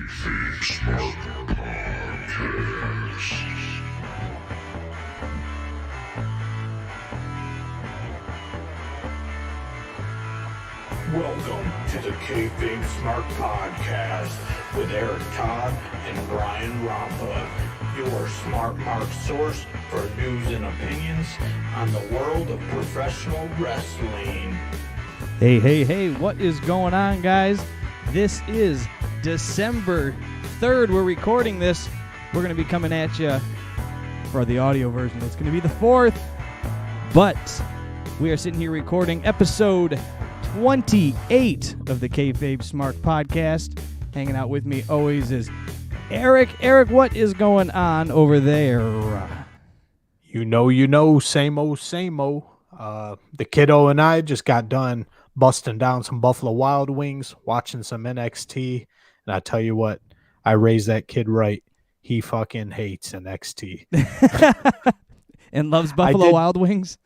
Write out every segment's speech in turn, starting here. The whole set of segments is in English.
KayFabe Smark Podcast. Welcome to the KayFabe Smark Podcast with Eric Todd and Brian Rampa, your smart mark source for news and opinions on the world of professional wrestling. Hey, what is going on, guys? This is December 3rd. We're recording this. We're going to be coming at you for the audio version. It's going to be the 4th, but we are sitting here recording episode 28 of the KayFabe Smark Podcast. Hanging out with me always is Eric. Eric, what is going on over there? You know, same old. The kiddo and I just got done busting down some Buffalo Wild Wings, watching some NXT, and I tell you what, I raised that kid right. He fucking hates NXT. And loves Buffalo Wild Wings?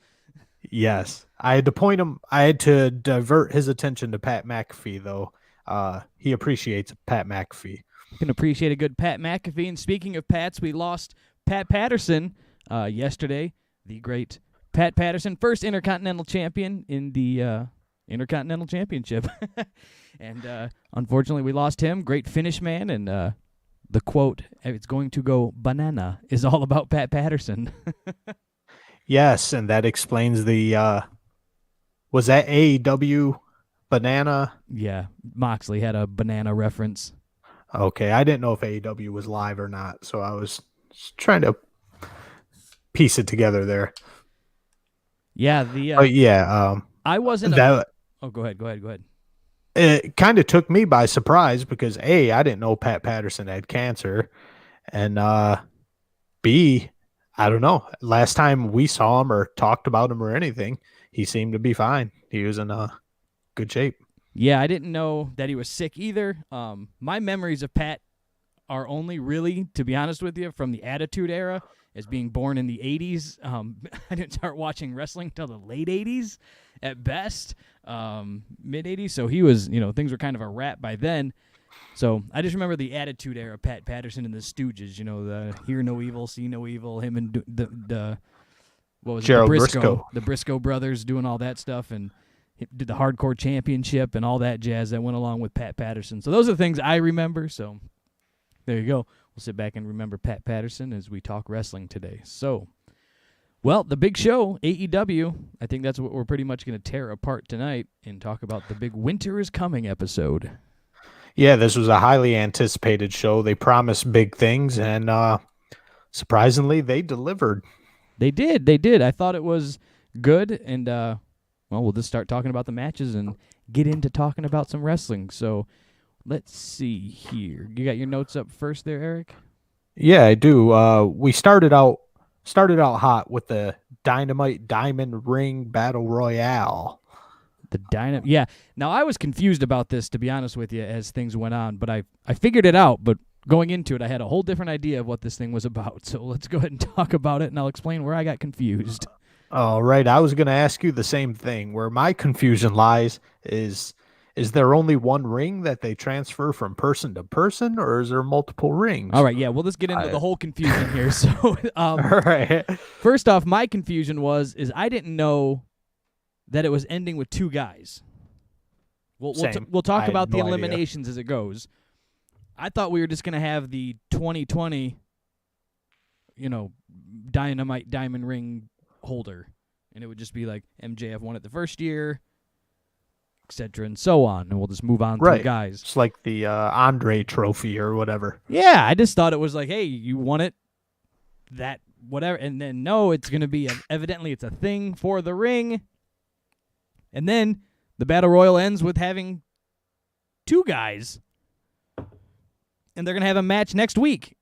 Yes. I had to divert his attention to Pat McAfee, though. He appreciates Pat McAfee. You can appreciate a good Pat McAfee. And speaking of Pats, we lost Pat Patterson yesterday. The great Pat Patterson, first Intercontinental Champion in the Intercontinental Championship. And unfortunately, we lost him. Great finish man. And the quote, "It's going to go banana," is all about Pat Patterson. Yes, and that explains the was that AEW banana? Yeah, Moxley had a banana reference. Okay, I didn't know if AEW was live or not, so I was trying to piece it together there. Yeah, I wasn't. Go ahead. It kind of took me by surprise because A, I didn't know Pat Patterson had cancer, and B, I don't know. Last time we saw him or talked about him or anything, he seemed to be fine. He was in good shape. Yeah, I didn't know that he was sick either. My memories of Pat are only really, to be honest with you, from the Attitude Era, as being born in the 80s. I didn't start watching wrestling until the late 80s at best, mid 80s. So he was, things were kind of a wrap by then. So I just remember the Attitude Era, Pat Patterson and the Stooges, the hear no evil, see no evil, him and the what was Gerald it? Briscoe. The Briscoe brothers doing all that stuff, and did the Hardcore Championship and all that jazz that went along with Pat Patterson. So those are the things I remember. So there you go. We'll sit back and remember Pat Patterson as we talk wrestling today. So, well, the big show, AEW, I think that's what we're pretty much going to tear apart tonight and talk about the big Winter is Coming episode. Yeah, this was a highly anticipated show. They promised big things, and surprisingly, they delivered. They did. I thought it was good, and we'll just start talking about the matches and get into talking about some wrestling. So let's see here. You got your notes up first there, Eric? Yeah, I do. We started out hot with the Dynamite Diamond Ring Battle Royale. Yeah. Now, I was confused about this, to be honest with you, as things went on, but I figured it out. But going into it, I had a whole different idea of what this thing was about. So let's go ahead and talk about it, and I'll explain where I got confused. All right. I was going to ask you the same thing. Where my confusion lies is there only one ring that they transfer from person to person, or is there multiple rings? All right. Yeah, we'll just get into the whole confusion here. So, all right. First off, my confusion is I didn't know that it was ending with two guys. We'll talk about the eliminations as it goes. I thought we were just going to have the 2020, Dynamite Diamond Ring holder, and it would just be like MJF won it the first year, etc. and so on, and we'll just move on to guys. It's like the Andre Trophy or whatever. Yeah, I just thought it was like, hey, you won it, that whatever, and then no, it's going to be evidently it's a thing for the ring. And then the Battle Royal ends with having two guys. And they're going to have a match next week.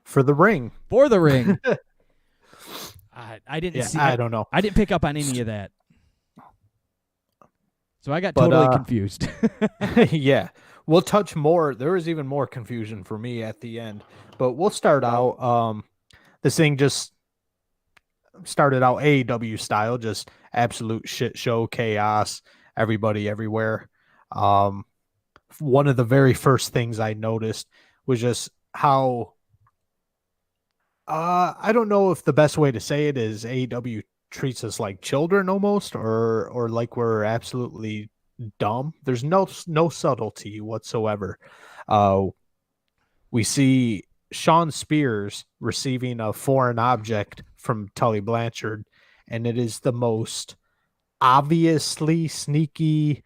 For the ring. For the ring. I didn't see. I don't know. I didn't pick up on any of that. So I got totally confused. Yeah. We'll touch more. There was even more confusion for me at the end. But we'll start out. This thing just started out AEW style, just absolute shit show, chaos, everybody everywhere. one of the very first things I noticed was just how I don't know if the best way to say it is AEW treats us like children almost, or like we're absolutely dumb. There's no subtlety whatsoever. Uh, we see Sean Spears receiving a foreign object from Tully Blanchard, and it is the most obviously sneaky,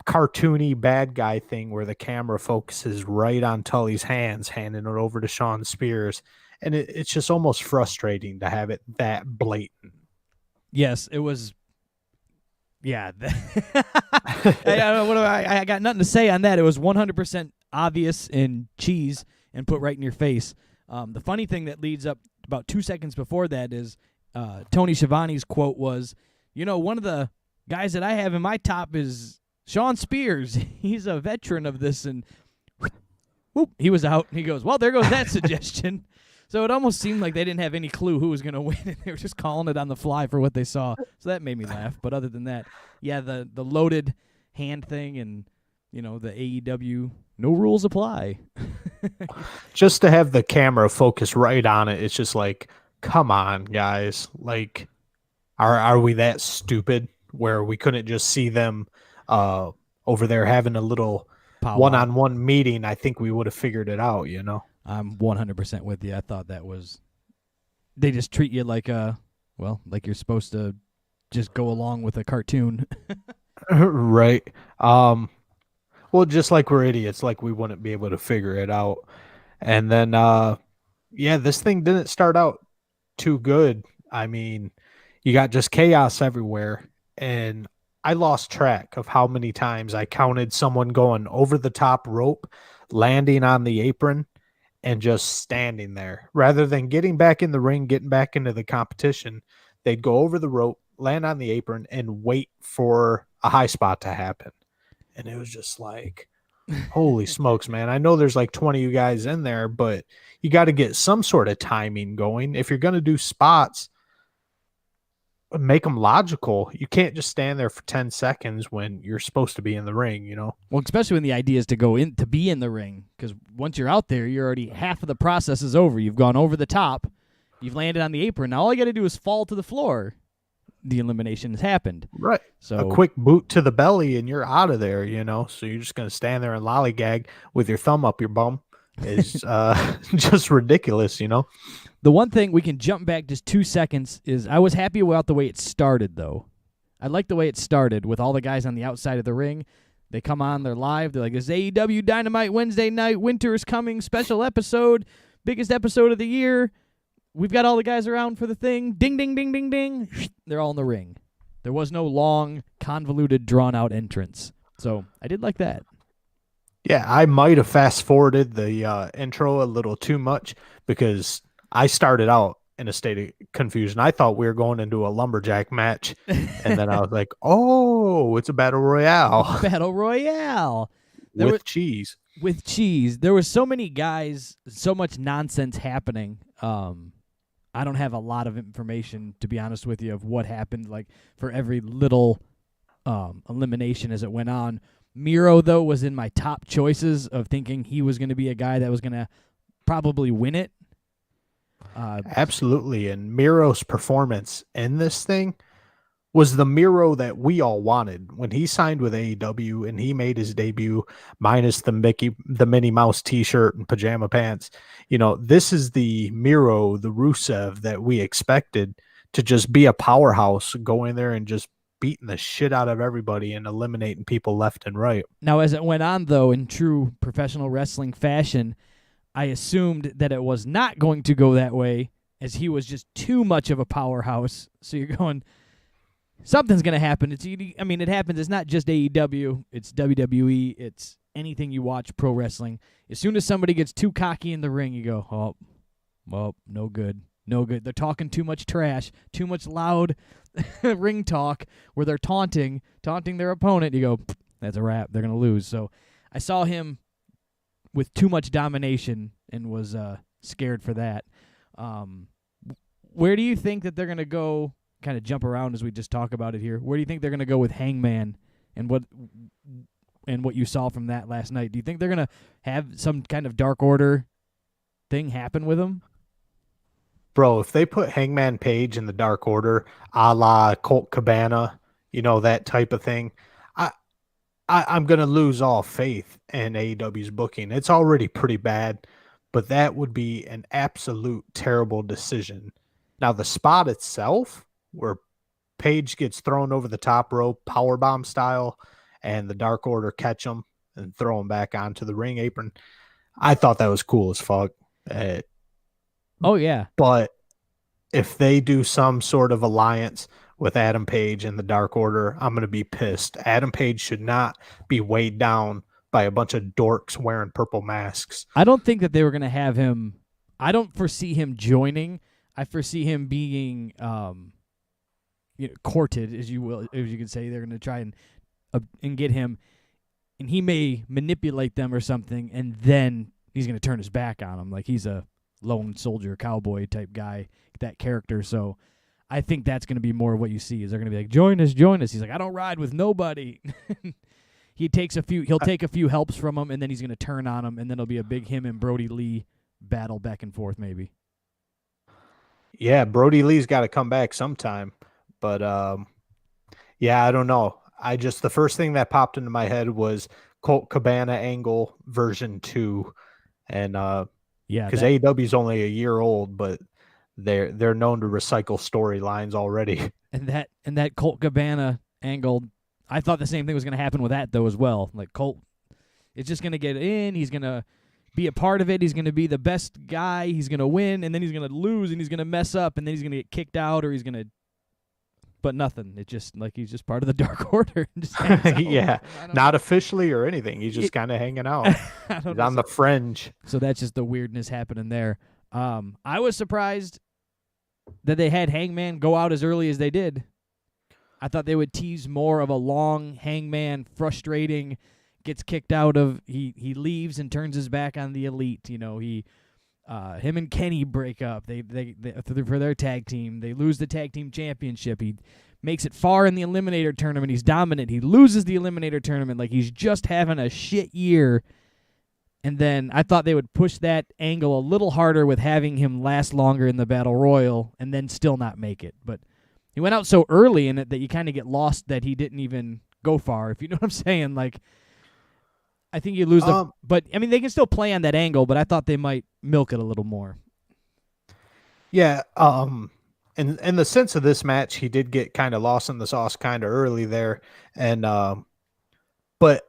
cartoony bad guy thing where the camera focuses right on Tully's hands, handing it over to Sean Spears. And it's just almost frustrating to have it that blatant. Yes, it was. Yeah. I got nothing to say on that. It was 100% obvious and cheese and put right in your face. The funny thing that leads up about 2 seconds before that is Tony Schiavone's quote was, one of the guys that I have in my top is Sean Spears. He's a veteran of this, and whoop, he was out. He goes, well, there goes that suggestion. So it almost seemed like they didn't have any clue who was going to win, and they were just calling it on the fly for what they saw. So that made me laugh. But other than that, yeah, the loaded hand thing and, the AEW, no rules apply. Just to have the camera focus right on it, it's just like, come on, guys. Like, are we that stupid where we couldn't just see them over there having a little one-on-one meeting? I think we would have figured it out, I'm 100% with you. I thought that was, they just treat you like like you're supposed to just go along with a cartoon. Right. Well, just like we're idiots, like we wouldn't be able to figure it out. And then, this thing didn't start out too good. I mean, you got just chaos everywhere. And I lost track of how many times I counted someone going over the top rope, landing on the apron, and just standing there. Rather than getting back in the ring, getting back into the competition, they'd go over the rope, land on the apron, and wait for a high spot to happen. And it was just like, holy smokes, man. I know there's like 20 of you guys in there, but you got to get some sort of timing going. If you're going to do spots, make them logical. You can't just stand there for 10 seconds when you're supposed to be in the ring, Well, especially when the idea is to be in the ring, because once you're out there, you're already half of the process is over. You've gone over the top, you've landed on the apron. Now all you got to do is fall to the floor. The elimination has happened. Right. So a quick boot to the belly and you're out of there, So you're just going to stand there and lollygag with your thumb up your bum. Is just ridiculous, The one thing, we can jump back just 2 seconds, is I was happy about the way it started, though. I like the way it started with all the guys on the outside of the ring. They come on, they're live. They're like, this AEW Dynamite Wednesday night, Winter is coming, special episode, biggest episode of the year. We've got all the guys around for the thing. Ding, ding, ding, ding, ding. They're all in the ring. There was no long, convoluted, drawn-out entrance. So I did like that. Yeah, I might have fast-forwarded the intro a little too much because I started out in a state of confusion. I thought we were going into a lumberjack match, and then I was like, oh, it's a battle royale. Battle royale. With cheese. With cheese. There were so many guys, so much nonsense happening. I don't have a lot of information, to be honest with you, of what happened, like, for every little elimination as it went on. Miro, though, was in my top choices of thinking he was going to be a guy that was going to probably win it. Absolutely. And Miro's performance in this thing was the Miro that we all wanted when he signed with AEW and he made his debut, minus the Minnie Mouse t-shirt and pajama pants. This is the Miro, the Rusev that we expected to just be a powerhouse, go in there and just beating the shit out of everybody and eliminating people left and right. Now, as it went on, though, in true professional wrestling fashion, I assumed that it was not going to go that way, as he was just too much of a powerhouse. So you're going, something's going to happen. It happens. It's not just AEW. It's WWE. It's anything you watch pro wrestling. As soon as somebody gets too cocky in the ring, you go, oh, well, no good. No good. They're talking too much trash, too much loud ring talk where they're taunting their opponent. You go, that's a wrap. They're going to lose. So I saw him with too much domination and was scared for that. Where do you think that they're going to go, kind of jump around as we just talk about it here? Where do you think they're going to go with Hangman? And and what you saw from that last night, do you think they're gonna have some kind of Dark Order thing happen with him? Bro, if they put Hangman Page in the Dark Order, a la Colt Cabana, that type of thing, I, I'm gonna lose all faith in AEW's booking. It's already pretty bad, but that would be an absolute terrible decision. Now the spot itself, where Page gets thrown over the top rope, powerbomb style, and the Dark Order catch him and throw him back onto the ring apron. I thought that was cool as fuck. Oh yeah, But if they do some sort of alliance with Adam Page and the Dark Order, I'm going to be pissed. Adam Page should not be weighed down by a bunch of dorks wearing purple masks. I don't think that they were gonna have him. I don't foresee him joining. I foresee him being courted, as you could say. They're gonna try and get him, and he may manipulate them or something, and then he's gonna turn his back on him, like he's a lone soldier cowboy type guy, that character. So I think that's going to be more of what you see. Is they're going to be like, join us. He's like, I don't ride with nobody. He'll take a few helps from him, and then he's going to turn on him, and then it'll be a big him and Brody Lee battle back and forth maybe. Yeah, Brody Lee's got to come back sometime. But yeah, I don't know. The first thing that popped into my head was Colt Cabana Angle version 2. And because AEW is only a year old, but they're known to recycle storylines already. And that Colt Cabana angle, I thought the same thing was going to happen with that though as well. Like Colt is just going to get in, he's going to be a part of it, he's going to be the best guy, he's going to win, and then he's going to lose, and he's going to mess up, and then he's going to get kicked out, or he's going to. But nothing. It's just like he's just part of the Dark Order. And just yeah, not officially or anything. He's just kind of hanging out. He's on the fringe. So that's just the weirdness happening there. I was surprised that they had Hangman go out as early as they did. I thought they would tease more of a long Hangman, frustrating, gets kicked out of. He leaves and turns his back on the Elite. Him and Kenny break up. They for their tag team. They lose the tag team championship. He makes it far in the Eliminator tournament. He's dominant. He loses the Eliminator tournament. Like he's just having a shit year. And then I thought they would push that angle a little harder with having him last longer in the Battle Royal and then still not make it. But he went out so early in it that you kind of get lost that he didn't even go far, if you know what I'm saying. Like, I think you lose the... But, I mean, they can still play on that angle, but I thought they might milk it a little more. Yeah, in the sense of this match, he did get kind of lost in the sauce kind of early there. And but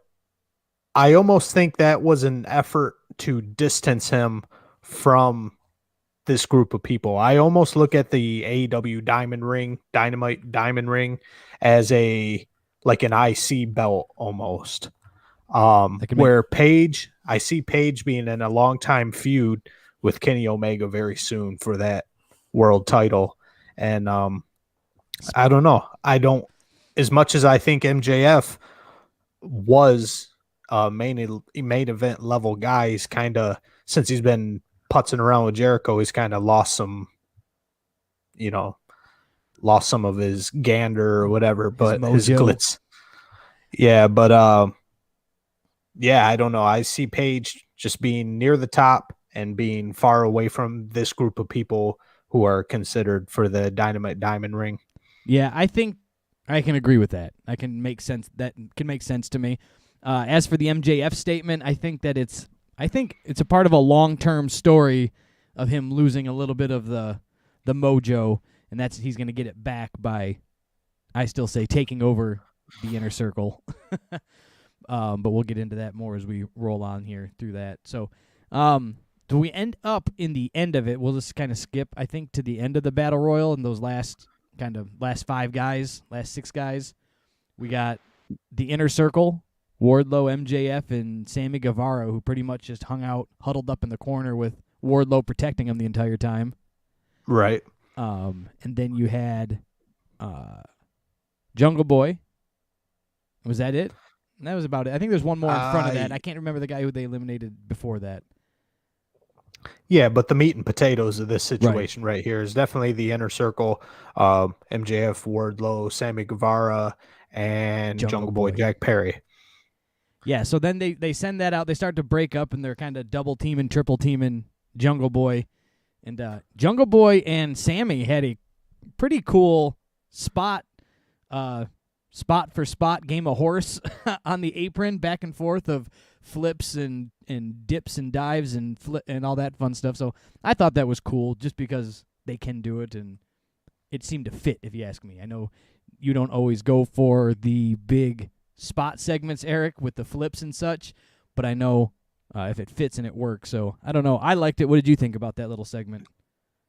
I almost think that was an effort to distance him from this group of people. I almost look at the AEW Dynamite Diamond Ring as like an IC belt almost. Where Paige, I see Paige being in a long time feud with Kenny Omega very soon for that world title. And I don't know. As much as I think MJF was main event level guy, he's kind of, since he's been putzing around with Jericho, he's kind of lost some of his gander or whatever, but his glitz. Yeah, but yeah, I don't know. I see Paige just being near the top and being far away from this group of people who are considered for the Dynamite Diamond Ring. Yeah, I think I can agree with that. That can make sense to me. As for the MJF statement, I think it's a part of a long-term story of him losing a little bit of the mojo, and that's he's going to get it back by, I still say, taking over the Inner Circle. But we'll get into that more as we roll on here through that. So, do we end up in the end of it? We'll just kind of skip, I think, to the end of the Battle Royal and those last 6 guys. We got the Inner Circle, Wardlow, MJF, and Sammy Guevara, who pretty much just hung out, huddled up in the corner with Wardlow protecting him the entire time. Right. And then you had Jungle Boy. Was that it? That was about it. I think there's one more in front of that. I can't remember the guy who they eliminated before that. Yeah, but the meat and potatoes of this situation right here is definitely the Inner Circle, MJF, Wardlow, Sammy Guevara, and Jungle Boy Jack Perry. Yeah, so then they send that out. They start to break up, and they're kind of double teaming, triple teaming Jungle Boy. And Jungle Boy and Sammy had a pretty cool spot for spot game of horse on the apron, back and forth of flips and dips and dives and and all that fun stuff. So I thought that was cool just because they can do it, and it seemed to fit, if you ask me. I know you don't always go for the big spot segments, Eric, with the flips and such, but I know if it fits and it works. So I don't know. I liked it. What did you think about that little segment?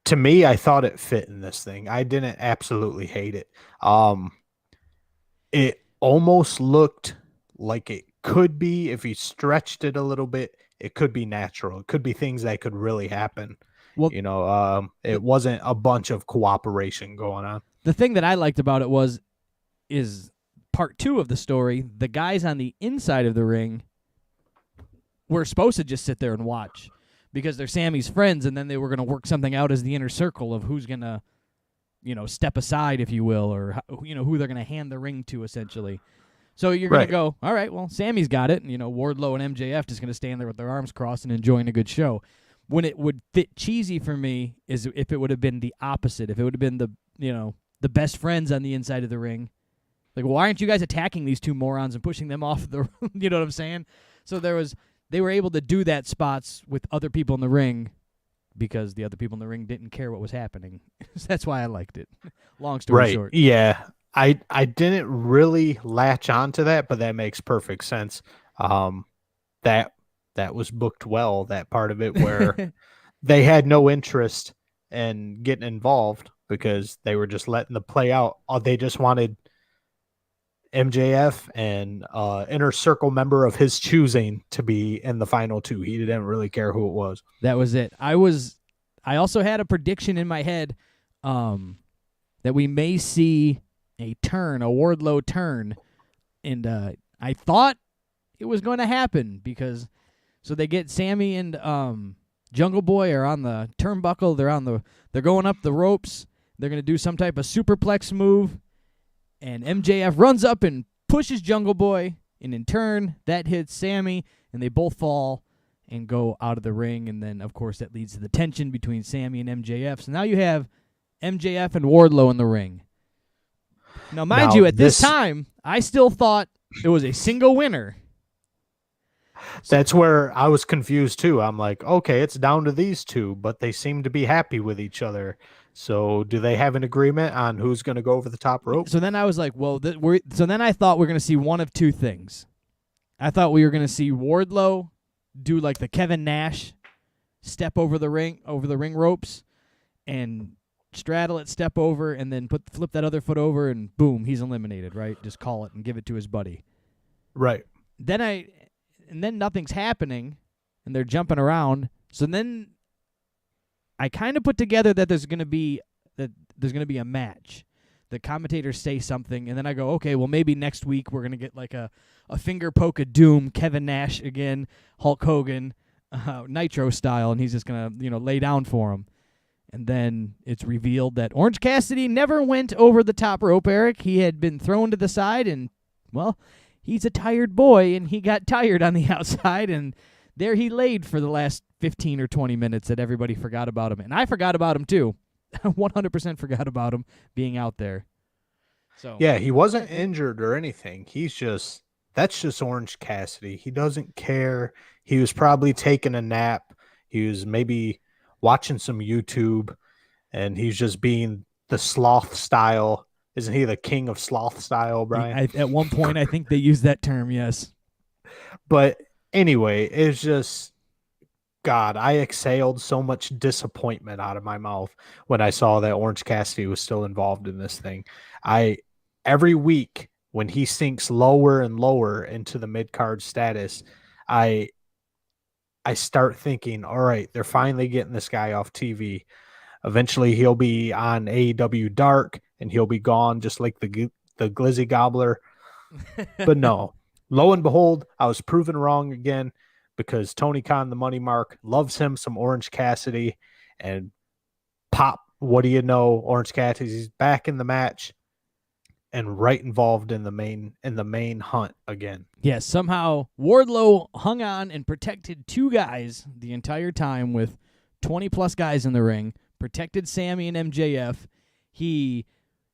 To me, I thought it fit in this thing. I didn't absolutely hate it. It almost looked like it could be, if you stretched it a little bit, it could be natural. It could be things that could really happen. Well, it wasn't a bunch of cooperation going on. The thing that I liked about it is part 2 of the story. The guys on the inside of the ring were supposed to just sit there and watch because they're Sammy's friends, and then they were going to work something out as the inner circle of who's going to, step aside, if you will, or, who they're going to hand the ring to, essentially. So you're going to go, all right, well, Sammy's got it, and, Wardlow and MJF just going to stand there with their arms crossed and enjoying a good show. When it would fit cheesy for me is if it would have been the opposite, if it would have been the best friends on the inside of the ring. Like, why aren't you guys attacking these two morons and pushing them off the you know what I'm saying? So they were able to do that spots with other people in the ring because the other people in the ring didn't care what was happening. That's why I liked it. Long story short. Yeah. I didn't really latch onto that, but that makes perfect sense. That was booked well, that part of it where they had no interest in getting involved because they were just letting the play out. They just wanted MJF and inner circle member of his choosing to be in the final 2. He didn't really care who it was. That was it. I also had a prediction in my head that we may see a Wardlow turn, and I thought it was going to happen because so they get Sammy and Jungle Boy are on the turnbuckle. They're going up the ropes. They're going to do some type of superplex move. And MJF runs up and pushes Jungle Boy, and in turn, that hits Sammy, and they both fall and go out of the ring. And then, of course, that leads to the tension between Sammy and MJF. So now you have MJF and Wardlow in the ring. Now, mind you, at this time, I still thought it was a single winner. That's where I was confused, too. I'm like, okay, it's down to these two, but they seem to be happy with each other. So do they have an agreement on who's going to go over the top rope? So then I was like, well, so then I thought we're going to see one of two things. I thought we were going to see Wardlow do like the Kevin Nash step over the ring ropes and straddle it, step over, and then flip that other foot over, and boom, he's eliminated, right? Just call it and give it to his buddy. Right. Then nothing's happening, and they're jumping around. So then I kind of put together that there's going to be a match. The commentators say something, and then I go, okay, well, maybe next week we're going to get like a finger poke of doom, Kevin Nash again, Hulk Hogan, Nitro style, and he's just going to lay down for him. And then it's revealed that Orange Cassidy never went over the top rope, Eric. He had been thrown to the side, and, well, he's a tired boy, and he got tired on the outside, and there he laid for the last 15 or 20 minutes that everybody forgot about him. And I forgot about him, too. 100% forgot about him being out there. So yeah, he wasn't injured or anything. That's just Orange Cassidy. He doesn't care. He was probably taking a nap. He was maybe watching some YouTube, and he's just being the sloth style. Isn't he the king of sloth style, Brian? At one point, I think they used that term, yes. But anyway, it's just, God, I exhaled so much disappointment out of my mouth when I saw that Orange Cassidy was still involved in this thing. Every week when he sinks lower and lower into the mid-card status, I start thinking, all right, they're finally getting this guy off TV. Eventually he'll be on AEW Dark and he'll be gone just like the Glizzy Gobbler. But no, lo and behold, I was proven wrong again because Tony Khan, the Money Mark, loves him some Orange Cassidy, and pop, what do you know? Orange Cassidy's back in the match. and right involved in the main hunt again. Yes, somehow Wardlow hung on and protected two guys the entire time with 20-plus guys in the ring, protected Sammy and MJF. He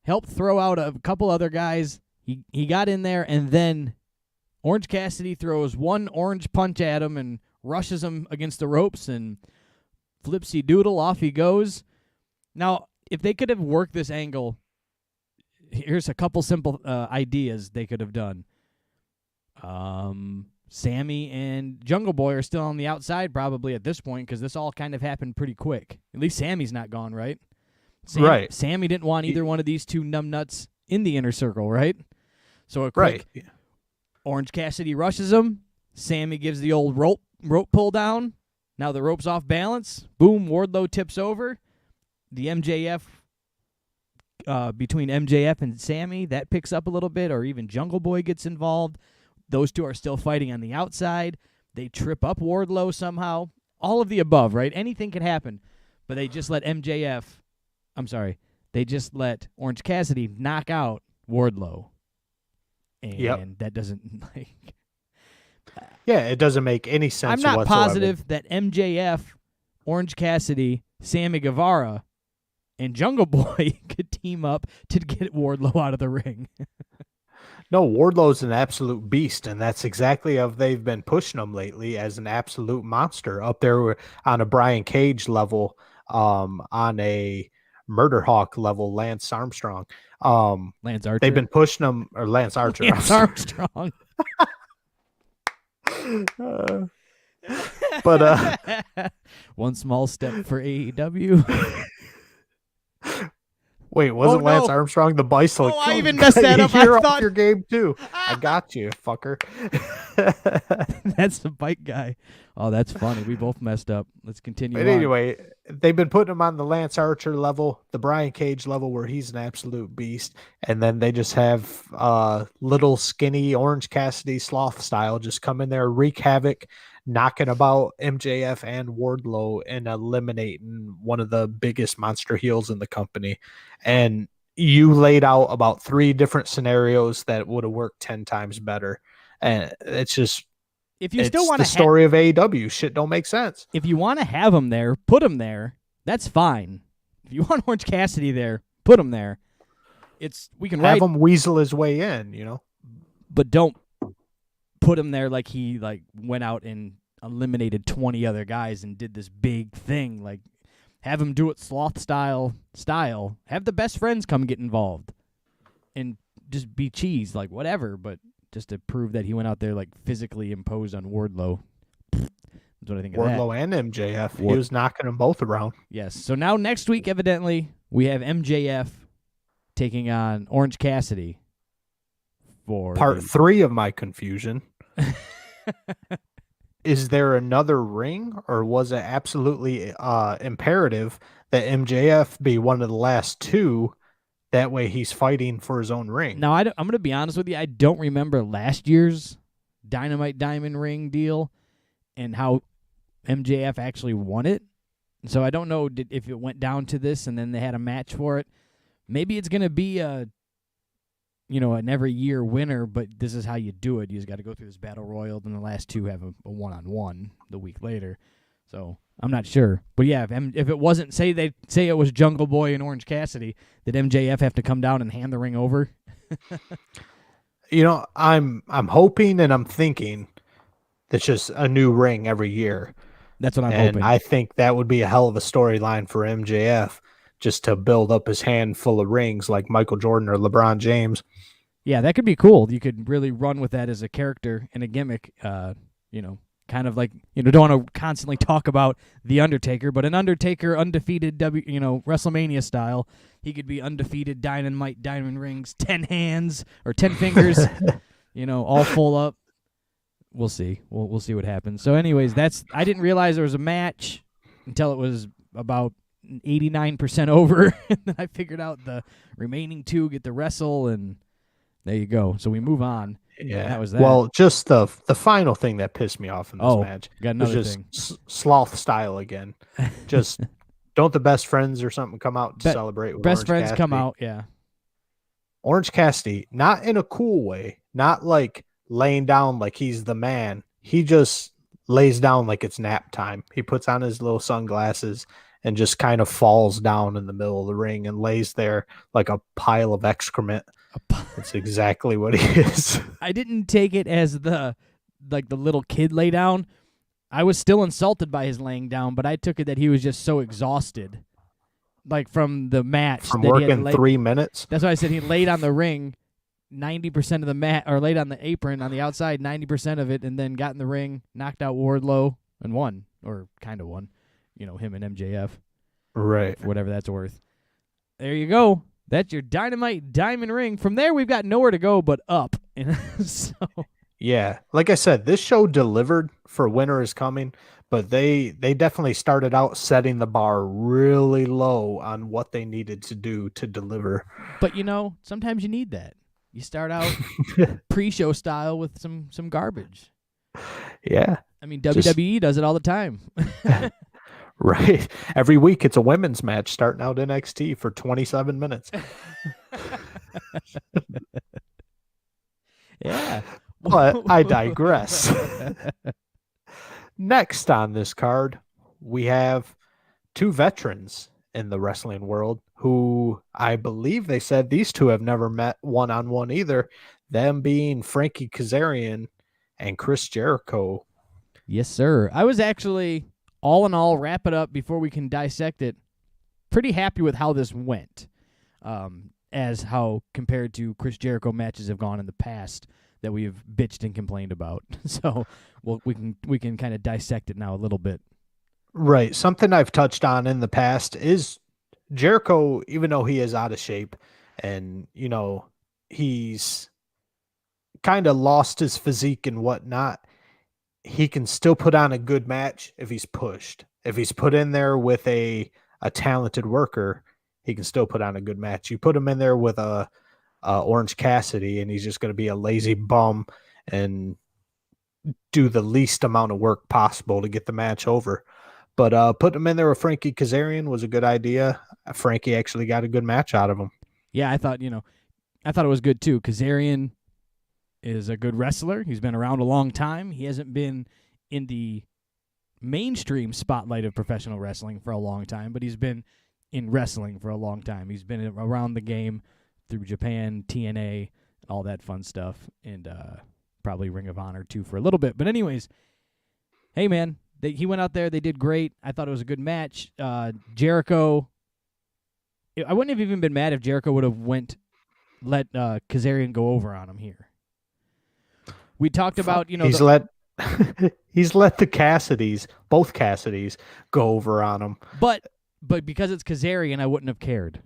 helped throw out a couple other guys. He got in there, and then Orange Cassidy throws one orange punch at him and rushes him against the ropes, and flipsy doodle, off he goes. Now, if they could have worked this angle, here's a couple simple ideas they could have done. Sammy and Jungle Boy are still on the outside probably at this point because this all kind of happened pretty quick. At least Sammy's not gone, right? Right. Sammy didn't want either one of these two numbnuts in the inner circle, right? So a quick Orange Cassidy rushes him. Sammy gives the old rope pull down. Now the rope's off balance. Boom, Wardlow tips over. The MJF, between MJF and Sammy, that picks up a little bit, or even Jungle Boy gets involved. Those two are still fighting on the outside. They trip up Wardlow somehow. All of the above, right? Anything can happen. But they just let they just let Orange Cassidy knock out Wardlow. And that doesn't, Yeah, it doesn't make any sense I'm not whatsoever. positive that MJF, Orange Cassidy, Sammy Guevara, and Jungle Boy could team up to get Wardlow out of the ring. No, Wardlow's an absolute beast, and that's exactly how they've been pushing him lately, as an absolute monster up there on a Brian Cage level, on a Murder Hawk level, Lance Armstrong. Lance Archer. They've been pushing him, or Lance Archer. Lance Armstrong. But one small step for AEW. Wait, wasn't no. Lance Armstrong the bicycle? Oh, I even messed that up. You're I off thought your game too. I got you, fucker. That's the bike guy. Oh, that's funny. We both messed up. Let's continue. But anyway, they've been putting him on the Lance Archer level, the Brian Cage level, where he's an absolute beast, and then they just have little skinny Orange Cassidy sloth style just come in there, wreak havoc, knocking about MJF and Wardlow and eliminating one of the biggest monster heels in the company. And you laid out about 3 different scenarios that would have worked 10 times better. And it's just, if you still want the story of AEW, shit don't make sense. If you want to have him there, put him there. That's fine. If you want Orange Cassidy there, put him there. We can have him weasel his way in, but don't put him there like he went out and eliminated 20 other guys and did this big thing. Like, have him do it sloth style. Have the best friends come get involved and just be cheese, like whatever, but just to prove that he went out there like physically imposed on Wardlow. That's what I think of that. Wardlow and MJF. He was knocking them both around. Yes. So now next week, evidently, we have MJF taking on Orange Cassidy for part 3 of my confusion. Is there another ring, or was it absolutely imperative that MJF be one of the last 2? That way he's fighting for his own ring. Now, I'm going to be honest with you. I don't remember last year's Dynamite Diamond Ring deal and how MJF actually won it. So I don't know if it went down to this and then they had a match for it. Maybe it's going to be an every year winner, but this is how you do it. You just got to go through this battle royal, then the last 2 have a one-on-one the week later. So I'm not sure. But yeah, if it wasn't, say it was Jungle Boy and Orange Cassidy, did MJF have to come down and hand the ring over? I'm hoping and I'm thinking it's just a new ring every year. That's what I'm hoping. I think that would be a hell of a storyline for MJF, just to build up his hand full of rings like Michael Jordan or LeBron James. Yeah, that could be cool. You could really run with that as a character and a gimmick, kind of like, don't want to constantly talk about The Undertaker, but an Undertaker undefeated WrestleMania style. He could be undefeated Dynamite Diamond Rings, 10 hands or 10 fingers, all full up. We'll see. We'll see what happens. So anyways, I didn't realize there was a match until it was about 89% over, and then I figured out the remaining 2 get to wrestle, and there you go. So we move on. Yeah, that was that. Well, just the final thing that pissed me off in this match got another was just thing. Sloth style again. Just don't the best friends or something come out to celebrate with Best Orange friends Cassidy? come out, yeah. Orange Cassidy, not in a cool way, not like laying down like he's the man. He just lays down like it's nap time. He puts on his little sunglasses and just kind of falls down in the middle of the ring and lays there like a pile of excrement. That's exactly what he is. I didn't take it as the little kid lay down. I was still insulted by his laying down, but I took it that he was just so exhausted, like from the match. From that working 3 minutes. That's why I said he laid on the ring 90% of the mat, or laid on the apron on the outside 90% of it, and then got in the ring, knocked out Wardlow, and won, or kind of won. Him and MJF. Right. For whatever that's worth. There you go. That's your Dynamite Diamond Ring. From there, we've got nowhere to go but up. So yeah, like I said, this show delivered for Winter is Coming, but they definitely started out setting the bar really low on what they needed to do to deliver. But sometimes you need that. You start out pre-show style with some garbage. Yeah. I mean, WWE does it all the time. Right. Every week it's a women's match starting out NXT for 27 minutes. Yeah. But I digress. Next on this card, we have two veterans in the wrestling world who I believe they said these two have never met one-on-one either, them being Frankie Kazarian and Chris Jericho. Yes, sir. I was actually, all in all, wrap it up before we can dissect it, pretty happy with how this went, as how compared to Chris Jericho matches have gone in the past that we've bitched and complained about. So we can kind of dissect it now a little bit. Right. Something I've touched on in the past is Jericho, even though he is out of shape and, he's kind of lost his physique and whatnot, he can still put on a good match if he's pushed. If he's put in there with a talented worker, he can still put on a good match. You put him in there with a Orange Cassidy, and he's just going to be a lazy bum and do the least amount of work possible to get the match over. But putting him in there with Frankie Kazarian was a good idea. Frankie actually got a good match out of him. Yeah, I thought it was good too. Kazarian is a good wrestler. He's been around a long time. He hasn't been in the mainstream spotlight of professional wrestling for a long time, but he's been in wrestling for a long time. He's been around the game through Japan, TNA, all that fun stuff, and probably Ring of Honor too for a little bit. But anyways, hey man, he went out there. They did great. I thought it was a good match. Jericho, I wouldn't have even been mad if Jericho would have let Kazarian go over on him here. We talked about, he's let the Cassidys, both Cassidys, go over on him. But because it's Kazarian, I wouldn't have cared.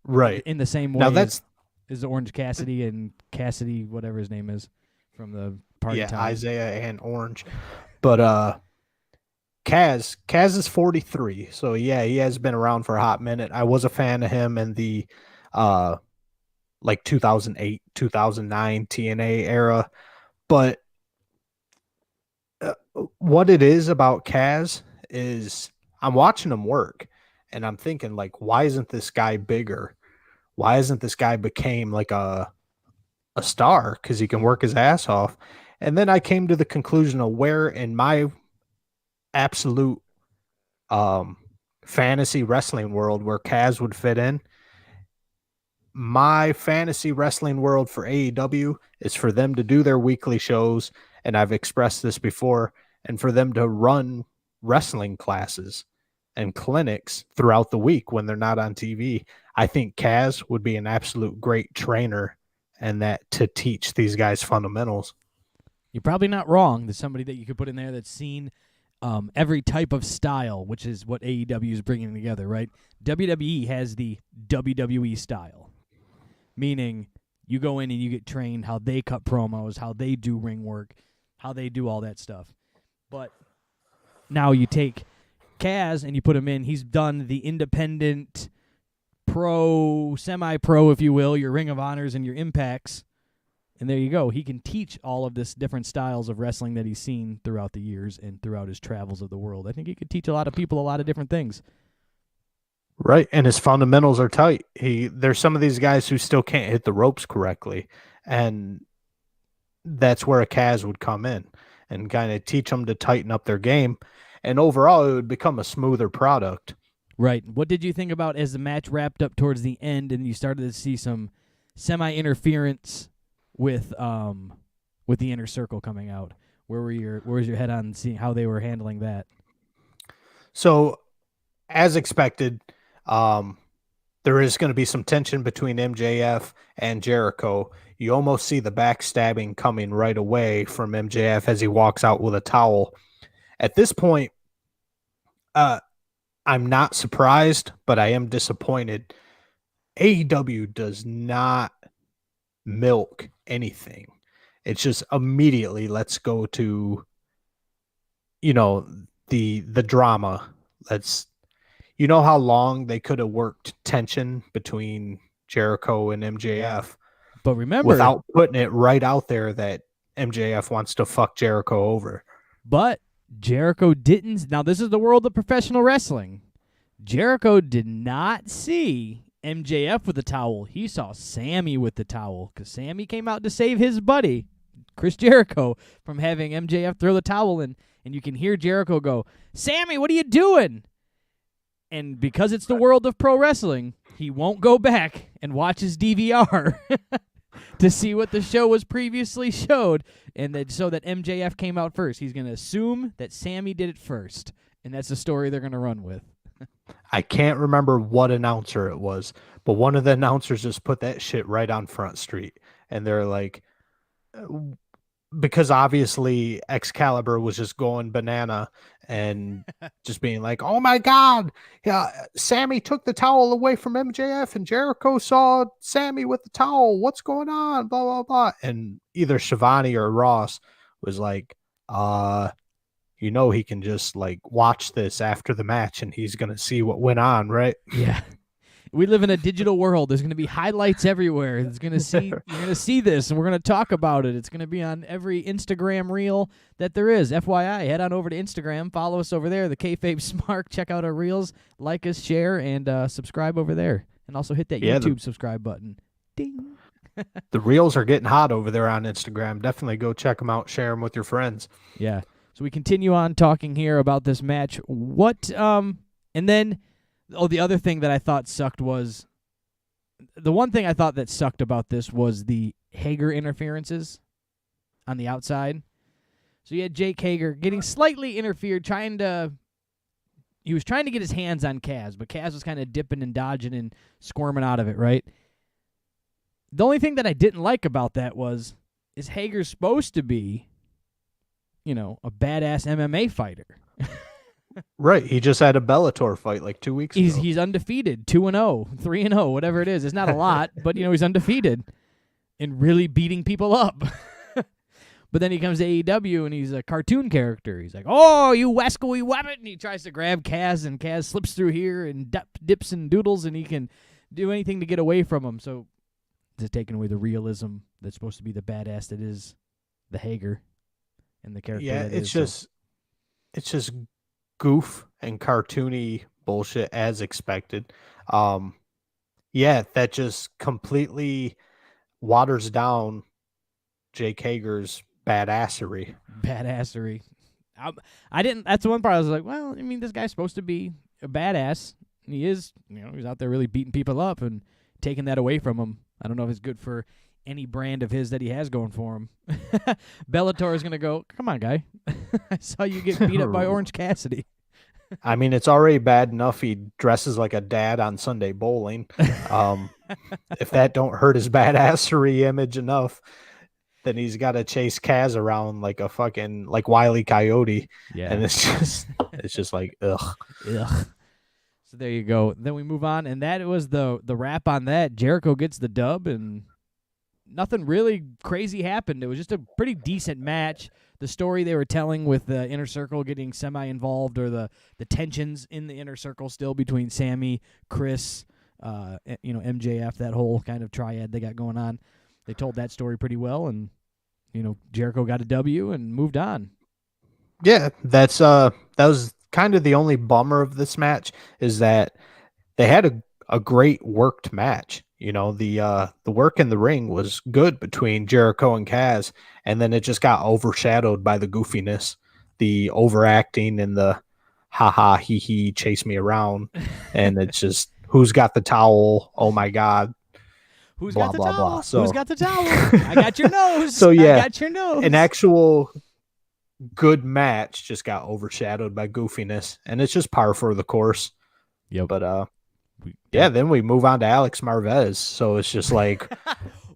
Right. In the same way now that's as Orange Cassidy and Cassidy, whatever his name is, from the party time. Isaiah and Orange. But Kaz is 43, so yeah, he has been around for a hot minute. I was a fan of him in the 2008, 2009 TNA era. But what it is about Kaz is I'm watching him work and I'm thinking, like, why isn't this guy bigger? Why isn't this guy became like a star? Because he can work his ass off. And then I came to the conclusion of where in my absolute fantasy wrestling world where Kaz would fit in. My fantasy wrestling world for AEW is for them to do their weekly shows, and I've expressed this before, and for them to run wrestling classes and clinics throughout the week when they're not on TV. I think Kaz would be an absolute great trainer and that to teach these guys fundamentals. You're probably not wrong. There's somebody that you could put in there that's seen every type of style, which is what AEW is bringing together, right? WWE has the WWE style, meaning you go in and you get trained how they cut promos, how they do ring work, how they do all that stuff. But now you take Kaz and you put him in. He's done the independent, pro, semi-pro, if you will, your Ring of Honors and your Impacts. And there you go. He can teach all of this different styles of wrestling that he's seen throughout the years and throughout his travels of the world. I think he could teach a lot of people a lot of different things. Right, and his fundamentals are tight. There's some of these guys who still can't hit the ropes correctly, and that's where a Kaz would come in and kind of teach them to tighten up their game, and overall it would become a smoother product. Right. What did you think about as the match wrapped up towards the end and you started to see some semi interference with the inner circle coming out? Where was your head on seeing how they were handling that? So, as expected, there is going to be some tension between MJF and Jericho. You almost see the backstabbing coming right away from MJF as he walks out with a towel. At this point, I'm not surprised, but I am disappointed. AEW does not milk anything. It's just immediately let's go to, the drama. How long they could have worked tension between Jericho and MJF But remember, without putting it right out there that MJF wants to fuck Jericho over. but Jericho didn't. Now, this is the world of professional wrestling. Jericho did not see MJF with the towel. He saw Sammy with the towel because Sammy came out to save his buddy, Chris Jericho, from having MJF throw the towel in. And you can hear Jericho go, "Sammy, what are you doing?" And because it's the world of pro wrestling, he won't go back and watch his DVR to see what the show was previously showed, and that so that MJF came out first. He's going to assume that Sammy did it first, and that's the story they're going to run with. I can't remember what announcer it was, but one of the announcers just put that shit right on Front Street. And they're like, because obviously Excalibur was just going banana and just being like, oh my God, yeah, Sammy took the towel away from MJF and Jericho saw Sammy with the towel. What's going on? Blah, blah, blah. And either Shivani or Ross was like, he can just like watch this after the match and he's going to see what went on, right? Yeah. We live in a digital world. There's going to be highlights everywhere. You're going to see this, and we're going to talk about it. It's going to be on every Instagram reel that there is. FYI, head on over to Instagram. Follow us over there, the KayFabe Smark. Check out our reels. Like us, share, and subscribe over there. And also hit that YouTube subscribe button. Ding. The reels are getting hot over there on Instagram. Definitely go check them out. Share them with your friends. Yeah. So we continue on talking here about this match. And then... Oh, the other thing that I thought sucked was the one thing I thought that sucked about this was the Hager interferences on the outside. So you had Jake Hager getting slightly interfered, he was trying to get his hands on Kaz, but Kaz was kind of dipping and dodging and squirming out of it, right? The only thing that I didn't like about that is Hager supposed to be, a badass MMA fighter. Right, he just had a Bellator fight like 2 weeks ago. He's undefeated, 2-0, 3-0, whatever it is. It's not a lot, but he's undefeated and really beating people up. But then he comes to AEW and he's a cartoon character. He's like, "Oh, you wascal, you wabbit!" And he tries to grab Kaz, and Kaz slips through here and dips and doodles, and he can do anything to get away from him. So it's taking away the realism that's supposed to be the badass that is the Hager and the character. Yeah, that it's is, just goof and cartoony bullshit as expected. That just completely waters down Jake Hager's badassery. I didn't. That's the one part I was like, well, I mean, this guy's supposed to be a badass. He is. He's out there really beating people up and taking that away from him. I don't know if it's good for any brand of his that he has going for him. Bellator is going to go, "Come on, guy. I saw you get beat up by Orange Cassidy." I mean, it's already bad enough he dresses like a dad on Sunday bowling. If that don't hurt his badassery image enough, then he's got to chase Kaz around like a fucking like Wile E. Coyote. Yeah. And it's just like, ugh. So there you go. Then we move on, and that was the wrap on that. Jericho gets the dub, and nothing really crazy happened. It was just a pretty decent match. The story they were telling with the Inner Circle getting semi-involved, or the tensions in the Inner Circle still between Sammy, Chris, MJF, that whole kind of triad they got going on. They told that story pretty well, and Jericho got a W and moved on. Yeah, that was kind of the only bummer of this match, is that they had a great worked match. You know, the work in the ring was good between Jericho and Kaz, and then it just got overshadowed by the goofiness, the overacting, and the ha ha he he chase me around, and it's just who's got the towel? Oh my god, Who's blah got the blah towel? blah. So Who's got the towel? I got your nose. So, yeah, I got your nose. an actual good match just got overshadowed by goofiness, and it's just par for the course. Yep. But yeah, then we move on to Alex Marvez. So it's just like,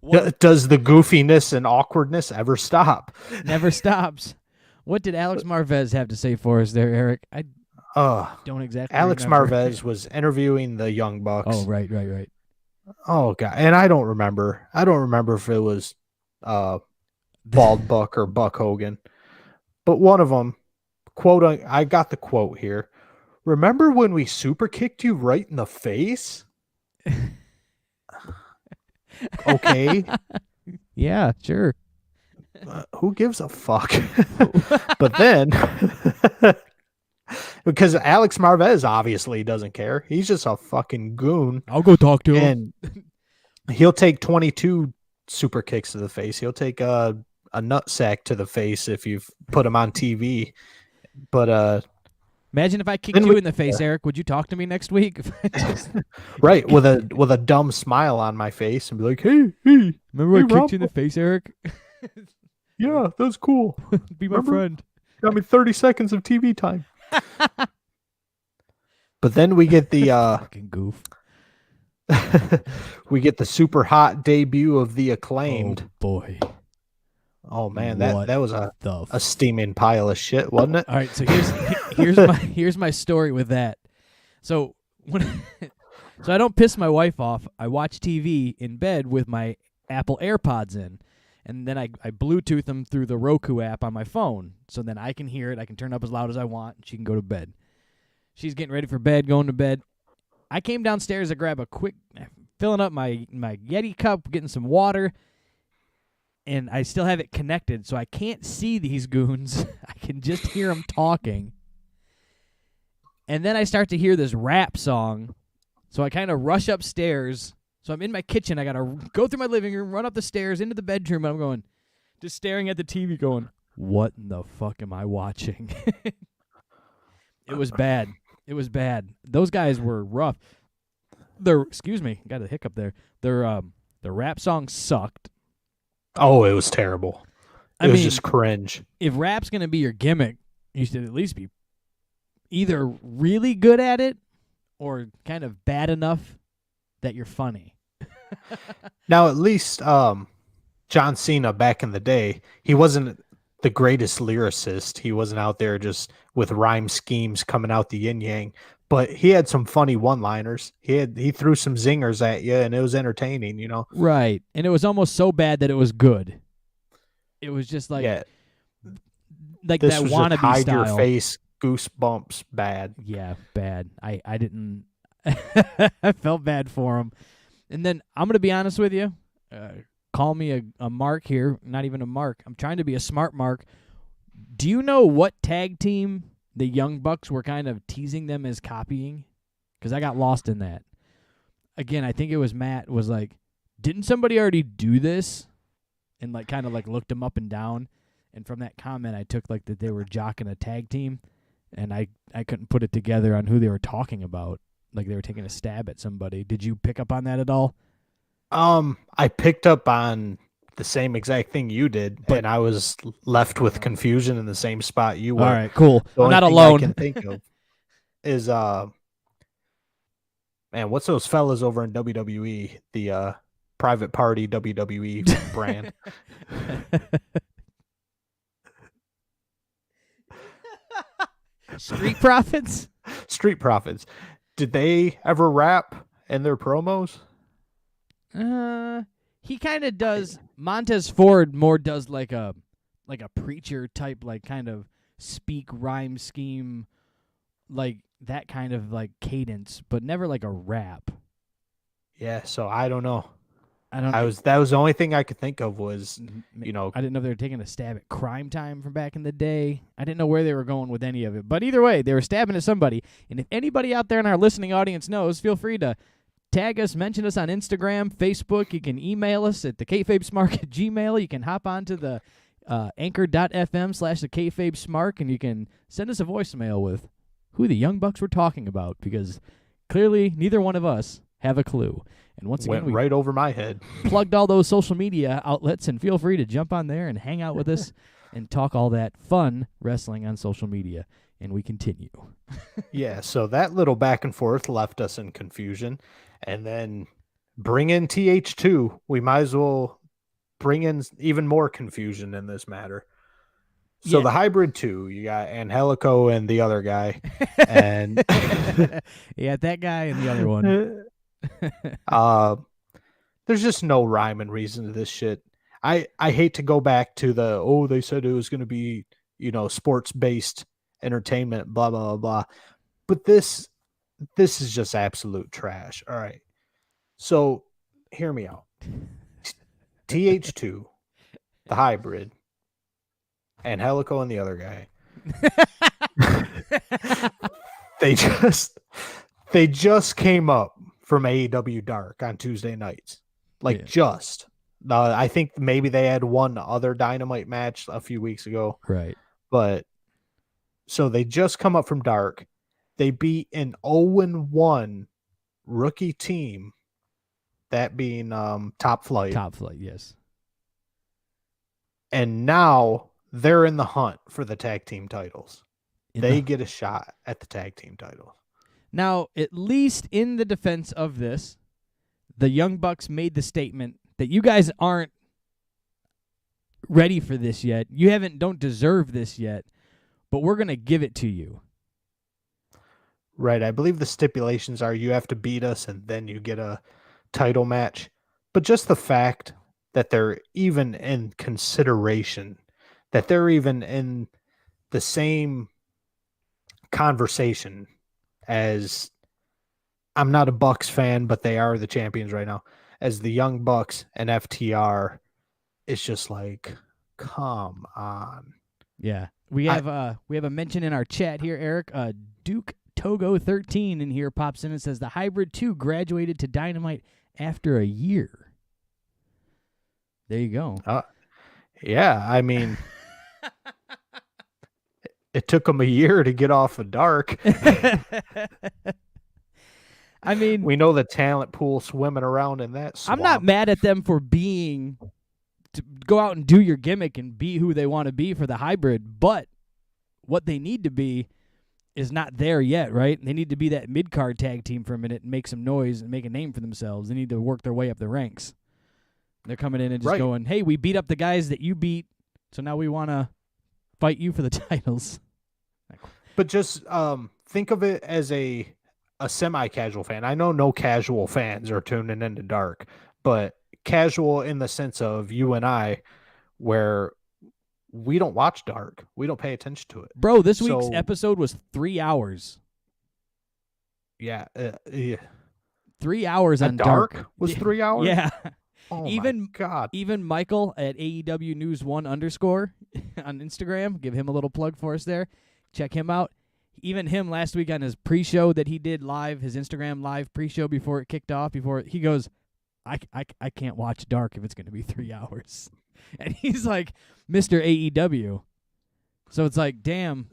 What? does the goofiness and awkwardness ever stop? Never stops. What did Alex Marvez have to say for us there, Eric? I don't exactly Alex remember. Marvez was interviewing the Young Bucks. Oh, right. Oh god, and I don't remember. If it was Bald Buck or Buck Hogan, but one of them I got the quote here. Remember when we super kicked you right in the face? Okay. Yeah, sure. Who gives a fuck? But then, because Alex Marvez obviously doesn't care. He's just a fucking goon. I'll go talk to him. And he'll take 22 super kicks to the face. He'll take a nutsack to the face if you've put him on TV. But Imagine if I kicked you in the face, Eric. Would you talk to me next week? right, with a dumb smile on my face and be like, hey, Remember I kicked you in the face, Eric? yeah, that's cool. Be my friend. Got me 30 seconds of TV time. But then we get the fucking goof. we get the super hot debut of the Acclaimed. Oh boy. Oh man, that was a the steaming pile of shit, wasn't it? All right, so here's my story with that. So so I don't piss my wife off. I watch TV in bed with my Apple AirPods in, and then I Bluetooth them through the Roku app on my phone, so then I can hear it. I can turn it up as loud as I want, and she can go to bed. She's getting ready for bed, going to bed. I came downstairs to grab filling up my Yeti cup, getting some water, and I still have it connected, so I can't see these goons. I can just hear them talking. And then I start to hear this rap song, so I kind of rush upstairs. So I'm in my kitchen. I got to go through my living room, run up the stairs, into the bedroom, and I'm going, just staring at the TV going, what in the fuck am I watching? It was bad. It was bad. Those guys were rough. Excuse me, got a hiccup there. The rap song sucked. Oh, it was terrible. It was just cringe. If rap's going to be your gimmick, you should at least be either really good at it or kind of bad enough that you're funny. Now, at least John Cena back in the day, he wasn't the greatest lyricist. He wasn't out there just with rhyme schemes coming out the yin-yang, but he had some funny one-liners. He threw some zingers at you, and it was entertaining, you know? Right. And it was almost so bad that it was good. It was just like, like this that was wannabe just hide style. your face, goosebumps, bad. Yeah, bad. I didn't. I felt bad for him. And then I'm going to be honest with you. Call me a mark here. Not even a mark. I'm trying to be a smart mark. Do you know what tag team the Young Bucks were kind of teasing them as copying? Because I got lost in that. Again, I think it was Matt was like, didn't somebody already do this? And like kind of like looked them up and down. And from that comment, I took like that they were jocking a tag team. And I couldn't put it together on who they were talking about. Like they were taking a stab at somebody. Did you pick up on that at all? I picked up on the same exact thing you did, and I was left with confusion in the same spot you were. All right, cool. The I'm only not thing alone. I can think of is man, what's those fellas over in WWE? The Private Party WWE brand. Street Profits? Street Profits. Did they ever rap in their promos? He kind of does. Montez Ford more does like a preacher type, like kind of speak rhyme scheme, like that kind of like cadence, but never like a rap. Yeah, so I don't know. That was the only thing I could think of was, I didn't know they were taking a stab at Crime Time from back in the day. I didn't know where they were going with any of it. But either way, they were stabbing at somebody. And if anybody out there in our listening audience knows, feel free to tag us, mention us on Instagram, Facebook. You can email us at thekayfabesmark@gmail. You can hop onto the anchor.fm/thekayfabesmark, and you can send us a voicemail with who the Young Bucks were talking about, because clearly neither one of us have a clue. And once again, went right over my head. Plugged all those social media outlets, and feel free to jump on there and hang out with us and talk all that fun wrestling on social media. And we continue. Yeah, so that little back and forth left us in confusion. And then bring in TH2. We might as well bring in even more confusion in this matter. So the Hybrid 2, you got Angelico and the other guy. And yeah, that guy and the other one. There's just no rhyme and reason to this shit. I hate to go back to they said it was going to be, sports based entertainment, blah, blah, blah, blah. But this is just absolute trash. All right. So hear me out. TH2, the Hybrid, Angelico and the other guy. they just came up from AEW Dark on Tuesday nights. I think maybe they had one other Dynamite match a few weeks ago. Right. But so they just come up from Dark. They beat an 0-1 rookie team, that being Top Flight. Top Flight, yes. And now they're in the hunt for the tag team titles. They get a shot at the tag team titles. Now, at least in the defense of this, the Young Bucks made the statement that you guys aren't ready for this yet. You don't deserve this yet, but we're going to give it to you. Right. I believe the stipulations are you have to beat us and then you get a title match. But just the fact that they're even in consideration, that they're even in the same conversation as, I'm not a Bucks fan, but they are the champions right now, as the Young Bucks and FTR, it's just like, come on. Yeah. We have a mention in our chat here, Eric. Duke Togo 13 in here pops in and says the Hybrid 2 graduated to Dynamite after a year. There you go. Yeah, I mean, it took them a year to get off of Dark. I mean, we know the talent pool swimming around in that swamp. I'm not mad at them for to go out and do your gimmick and be who they want to be for the Hybrid, but what they need to be is not there yet, right? They need to be that mid-card tag team for a minute and make some noise and make a name for themselves. They need to work their way up the ranks. They're coming in and just going, hey, we beat up the guys that you beat, so now we want to fight you for the titles. But just think of it as a semi-casual fan. I know no casual fans are tuning into Dark, but casual in the sense of you and I, where we don't watch Dark. We don't pay attention to it. Bro, this week's episode was 3 hours. Yeah. 3 hours on Dark was 3 hours? Yeah. Oh my God. Even Michael at AEW News 1 _ on Instagram, give him a little plug for us there. Check him out. Even him last week on his pre-show that he did live, his Instagram live pre-show before it kicked off, he goes, I can't watch Dark if it's going to be 3 hours. And he's like, Mr. AEW. So it's like, damn.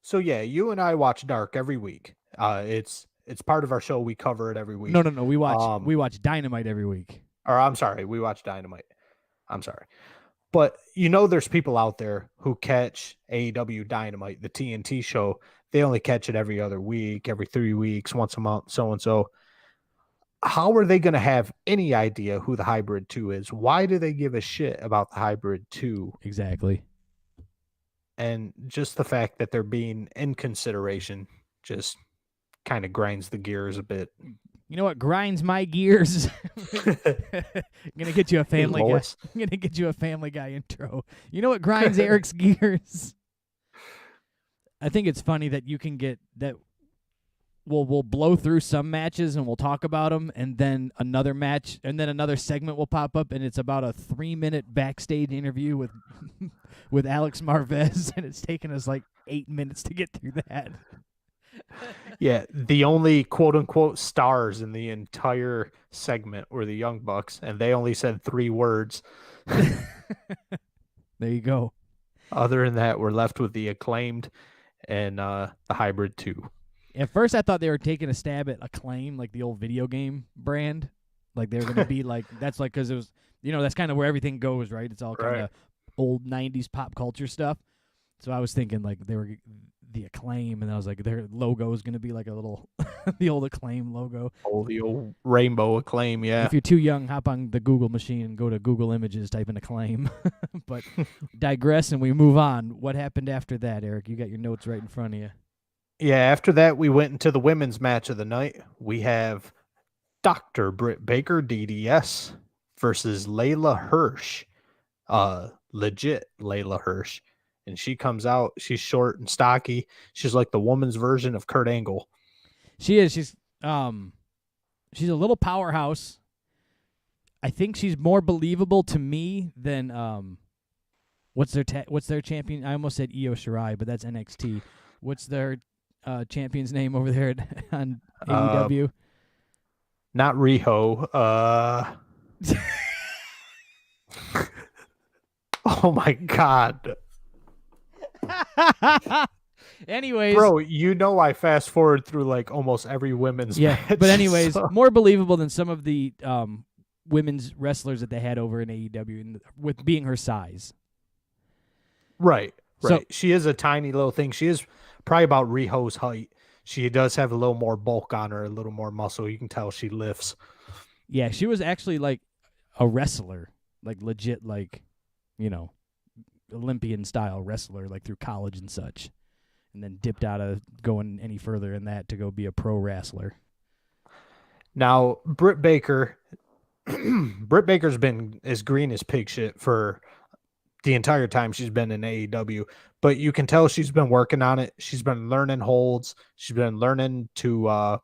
So yeah, you and I watch Dark every week. It's part of our show. We cover it every week. No. We watch Dynamite every week. Or I'm sorry, we watch Dynamite. I'm sorry. But there's people out there who catch AEW Dynamite, the TNT show. They only catch it every other week, every 3 weeks, once a month, so and so. How are they going to have any idea who the Hybrid 2 is? Why do they give a shit about the Hybrid 2? Exactly. And just the fact that they're being in consideration just kind of grinds the gears a bit. You know what grinds my gears? I'm gonna get you a Family Guy. I'm gonna get you a Family Guy intro. You know what grinds Eric's gears? I think it's funny that you can get that. we'll blow through some matches and we'll talk about them, and then another match, and then another segment will pop up, and it's about a 3-minute backstage interview with with Alex Marvez, and it's taken us like 8 minutes to get through that. Yeah, the only quote unquote stars in the entire segment were the Young Bucks, and they only said 3 words. There you go. Other than that, we're left with the Acclaimed and the Hybrid 2. At first, I thought they were taking a stab at Acclaim, like the old video game brand. Like they were going to be like, that's like, because it was, that's kind of where everything goes, right? It's all kind of old 90s pop culture stuff. So I was thinking like they were the Acclaim, and I was like, their logo is going to be like a little, the old Acclaim logo. Oh, the old rainbow Acclaim, yeah. If you're too young, hop on the Google machine and go to Google Images, type in Acclaim. But digress, and we move on. What happened after that, Eric? You got your notes right in front of you. Yeah, after that, we went into the women's match of the night. We have Dr. Britt Baker, DDS, versus Layla Hirsch. Legit Layla Hirsch. And she comes out. She's short and stocky. She's like the woman's version of Kurt Angle. She is. She's a little powerhouse. I think she's more believable to me than what's their champion? I almost said Io Shirai, but that's NXT. What's their champion's name over there on AEW? Not Riho. Oh my God. Anyways, bro, I fast forward through like almost every women's match. But anyways, more believable than some of the women's wrestlers that they had over in AEW, with being her size. Right. So, she is a tiny little thing. She is probably about Riho's height. She does have a little more bulk on her, a little more muscle. You can tell she lifts. Yeah, she was actually like a wrestler, like legit, like, Olympian style wrestler, like through college and such, and then dipped out of going any further in that to go be a pro wrestler. Now, Britt Baker's been as green as pig shit for the entire time she's been in AEW, but you can tell she's been working on it. She's been learning holds. She's been learning to,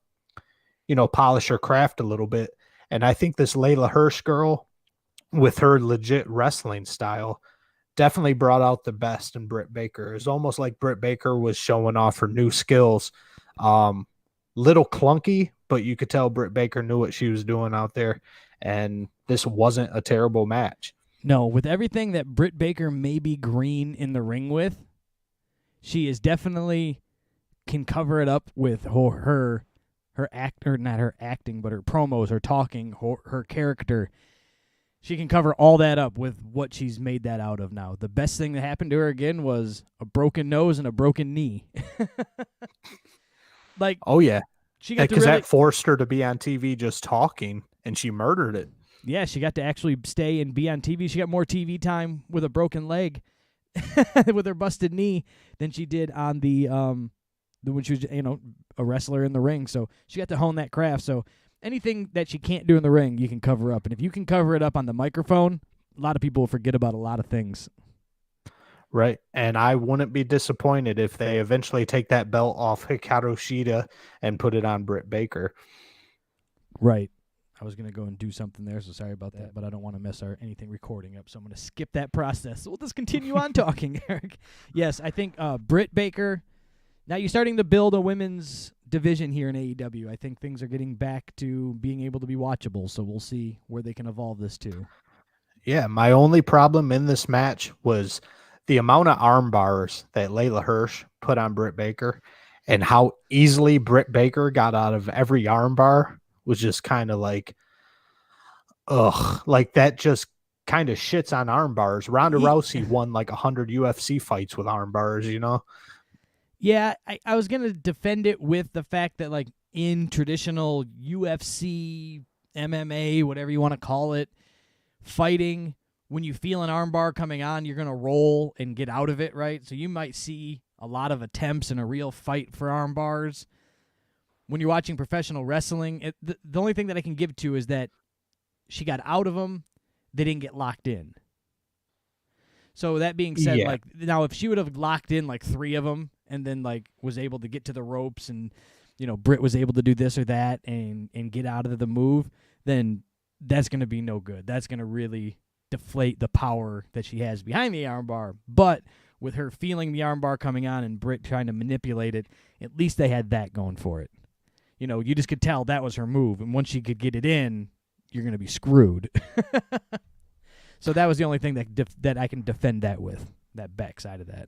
polish her craft a little bit. And I think this Layla Hirsch girl, with her legit wrestling style, definitely brought out the best in Britt Baker. It's almost like Britt Baker was showing off her new skills. Little clunky, but you could tell Britt Baker knew what she was doing out there, and this wasn't a terrible match. No, with everything that Britt Baker may be green in the ring with, she is definitely can cover it up with her not her acting, but her promos, her talking, her character. She can cover all that up with what she's made that out of now. The best thing that happened to her again was a broken nose and a broken knee. Like, oh yeah, she got because that forced her to be on TV just talking, and she murdered it. Yeah, she got to actually stay and be on TV. She got more TV time with a broken leg, with her busted knee, than she did on the when she was a wrestler in the ring. So she got to hone that craft. So anything that she can't do in the ring, you can cover up. And if you can cover it up on the microphone, a lot of people will forget about a lot of things. Right. And I wouldn't be disappointed if they eventually take that belt off Hikaru Shida and put it on Britt Baker. Right. I was going to go and do something there, so sorry about that, but I don't want to mess anything recording up, so I'm going to skip that process. So we'll just continue on talking, Eric. Yes, I think Britt Baker, now you're starting to build a women's division here in AEW. I think things are getting back to being able to be watchable, so we'll see where they can evolve this to. Yeah, my only problem in this match was the amount of arm bars that Layla Hirsch put on Britt Baker, and how easily Britt Baker got out of every arm bar was just kind of like, ugh, like that just kind of shits on arm bars. Ronda Rousey won like 100 UFC fights with arm bars, Yeah, I was going to defend it with the fact that, like, in traditional UFC, MMA, whatever you want to call it, fighting, when you feel an armbar coming on, you're going to roll and get out of it, right? So you might see a lot of attempts in a real fight for armbars. When you're watching professional wrestling, the only thing that I can give to is that she got out of them, they didn't get locked in. So that being said, now if she would have locked in like 3 of them and then like was able to get to the ropes and Britt was able to do this or that and get out of the move, then that's going to be no good. That's going to really deflate the power that she has behind the armbar. But with her feeling the armbar coming on and Britt trying to manipulate it, at least they had that going for it. You just could tell that was her move, and once she could get it in, you're going to be screwed. So that was the only thing that I can defend that with, that backside of that.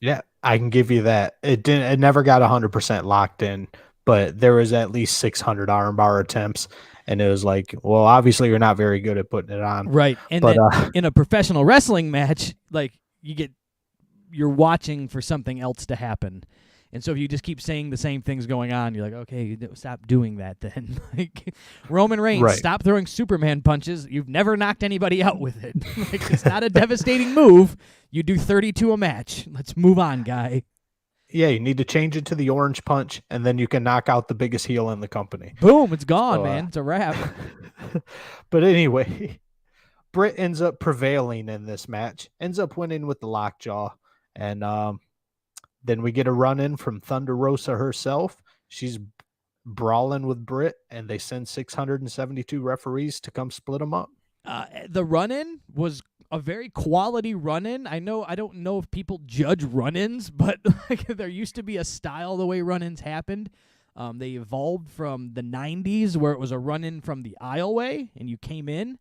Yeah, I can give you that. It never got 100% locked in, but there was at least 600 armbar attempts, and it was like, well, obviously you're not very good at putting it on. Right. And but, then in a professional wrestling match, like you're watching for something else to happen. And so if you just keep saying the same things going on, you're like, okay, stop doing that then. Like Roman Reigns, Right. Stop throwing Superman punches. You've never knocked anybody out with it. Like, it's not a devastating move. You do 32 a match. Let's move on, guy. Yeah, you need to change it to the orange punch, and then you can knock out the biggest heel in the company. Boom, it's gone, So, man. It's a wrap. But anyway, Britt ends up prevailing in this match, ends up winning with the lockjaw, and then we get a run-in from Thunder Rosa herself. She's brawling with Britt, and they send 672 referees to come split them up. The run-in was a very quality run-in. I don't know if people judge run-ins, but like, there used to be a style the way run-ins happened. They evolved from the 90s where it was a run-in from the aisleway, and you came in.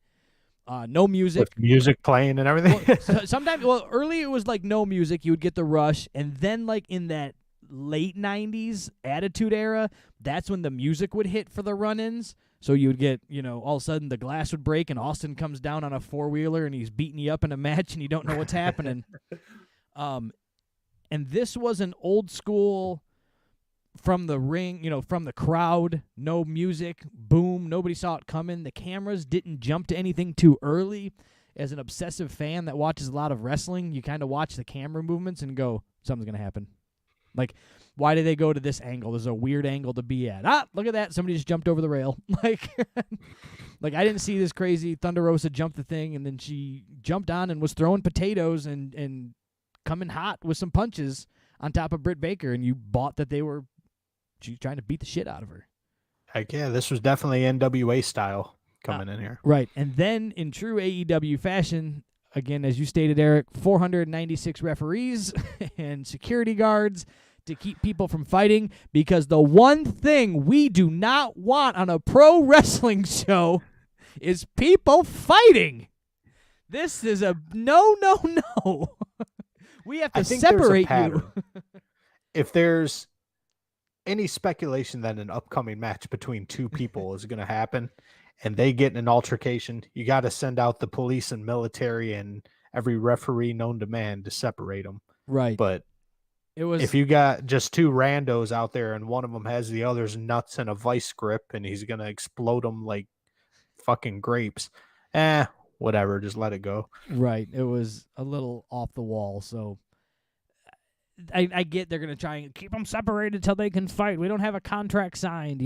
No music. With music playing and everything. Sometimes, early it was like no music. You would get the rush. And then like in that late 90s Attitude Era, that's when the music would hit for the run-ins. So you would get, all of a sudden the glass would break and Austin comes down on a four-wheeler and he's beating you up in a match and you don't know what's happening. And this was an old school from the ring, from the crowd, no music, boom, nobody saw it coming. The cameras didn't jump to anything too early. As an obsessive fan that watches a lot of wrestling, you kind of watch the camera movements and go, something's going to happen. Like, why did they go to this angle? There's a weird angle to be at. Look at that. Somebody just jumped over the rail. Like I didn't see this crazy Thunder Rosa jump the thing, and then she jumped on and was throwing potatoes and coming hot with some punches on top of Britt Baker, and you bought that she's trying to beat the shit out of her. Heck yeah, this was definitely NWA style coming in here. Right. And then in true AEW fashion, again, as you stated, Eric, 496 referees and security guards to keep people from fighting, because the one thing we do not want on a pro wrestling show is people fighting. This is a no. We have to separate you. If there's any speculation that an upcoming match between two people is going to happen and they get in an altercation, you got to send out the police and military and every referee known to man to separate them. Right. But if you got just two randos out there and one of them has the other's nuts in a vice grip and he's going to explode them like fucking grapes, whatever, just let it go. Right. It was a little off the wall, so I get they're going to try and keep them separated till they can fight. We don't have a contract signed,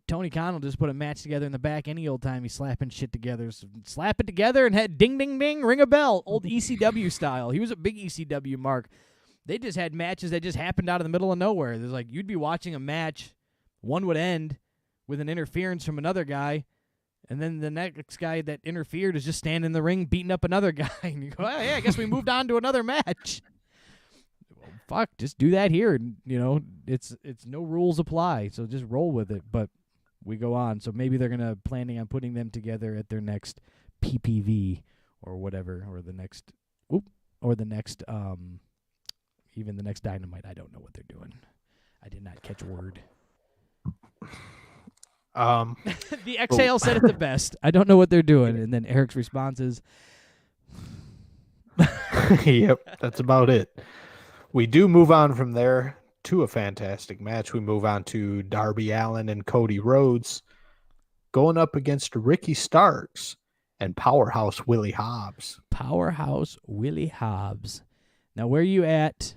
Tony Khan will just put a match together in the back any old time he's slapping shit together. So slap it together and had ding, ding, ding, ring a bell. Old ECW style. He was a big ECW mark. They just had matches that just happened out of the middle of nowhere. There's like, you'd be watching a match, one would end with an interference from another guy, and then the next guy that interfered is just standing in the ring beating up another guy. And you go, oh, yeah, I guess we moved on to another match. Well, fuck, just do that here. It's no rules apply, so just roll with it. But we go on. So maybe they're planning on putting them together at their next PPV or whatever, or the next, even the next Dynamite. I don't know what they're doing. I did not catch word. The exhale said it the best. I don't know what they're doing. And then Eric's response is, yep, that's about it. We do move on from there to a fantastic match. We move on to Darby Allin and Cody Rhodes going up against Ricky Starks and Powerhouse Willie Hobbs. Powerhouse Willie Hobbs. Now, where are you at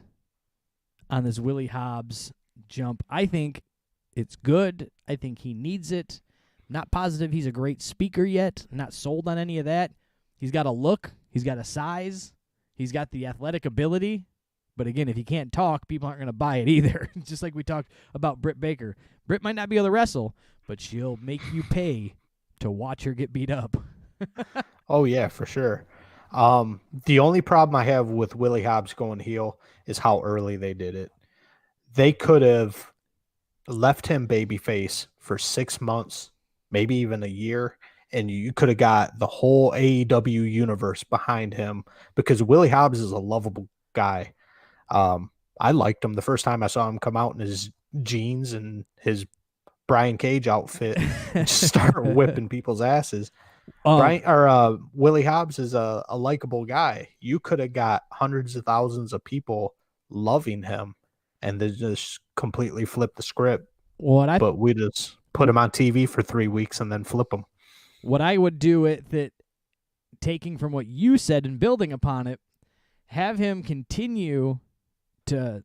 on this Willie Hobbs jump? I think it's good. I think he needs it. Not positive he's a great speaker yet. Not sold on any of that. He's got a look. He's got a size. He's got the athletic ability But again, if he can't talk, people aren't going to buy it either. Just like we talked about Britt Baker. Britt might not be able to wrestle, but she'll make you pay to watch her get beat up. Oh, yeah, for sure. The only problem I have with Willie Hobbs going heel is how early they did it. They could have left him babyface for 6 months, maybe even a year, and you could have got the whole AEW universe behind him because Willie Hobbs is a lovable guy. I liked him the first time I saw him come out in his jeans and his Brian Cage outfit and just start whipping people's asses. Willie Hobbs is a likable guy. You could have got hundreds of thousands of people loving him and then just completely flip the script. But we just put him on TV for 3 weeks and then flip him. What I would do with it, taking from what you said and building upon it, have him continue to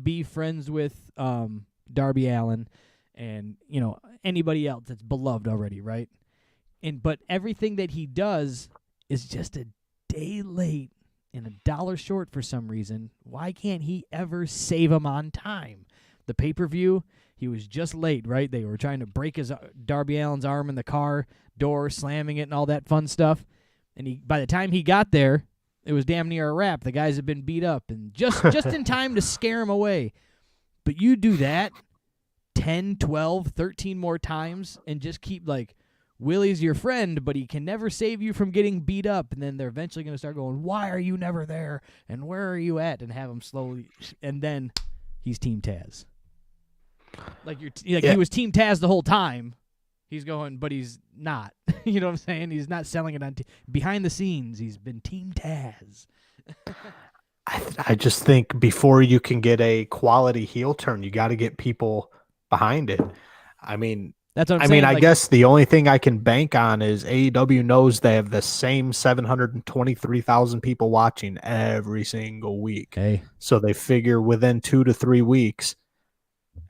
be friends with Darby Allin and anybody else that's beloved already, right? But everything that he does is just a day late and $1 short for some reason. Why can't he ever save him on time? The pay-per-view, he was just late, right? They were trying to break Darby Allin's arm in the car door, slamming it and all that fun stuff. And by the time he got there, it was damn near a wrap. The guys had been beat up and just in time to scare him away. But you do that 10, 12, 13 more times and just keep Willie's your friend, but he can never save you from getting beat up. And then they're eventually going to start going, why are you never there? And where are you at? And have him slowly. And then he's Team Taz. He was Team Taz the whole time. He's going, but he's not. You know what I'm saying? He's not selling it on behind the scenes. He's been Team Taz. I just think before you can get a quality heel turn, you got to get people behind it. I mean, that's what I'm saying. I guess the only thing I can bank on is AEW knows they have the same 723,000 people watching every single week. Hey. So they figure within 2 to 3 weeks,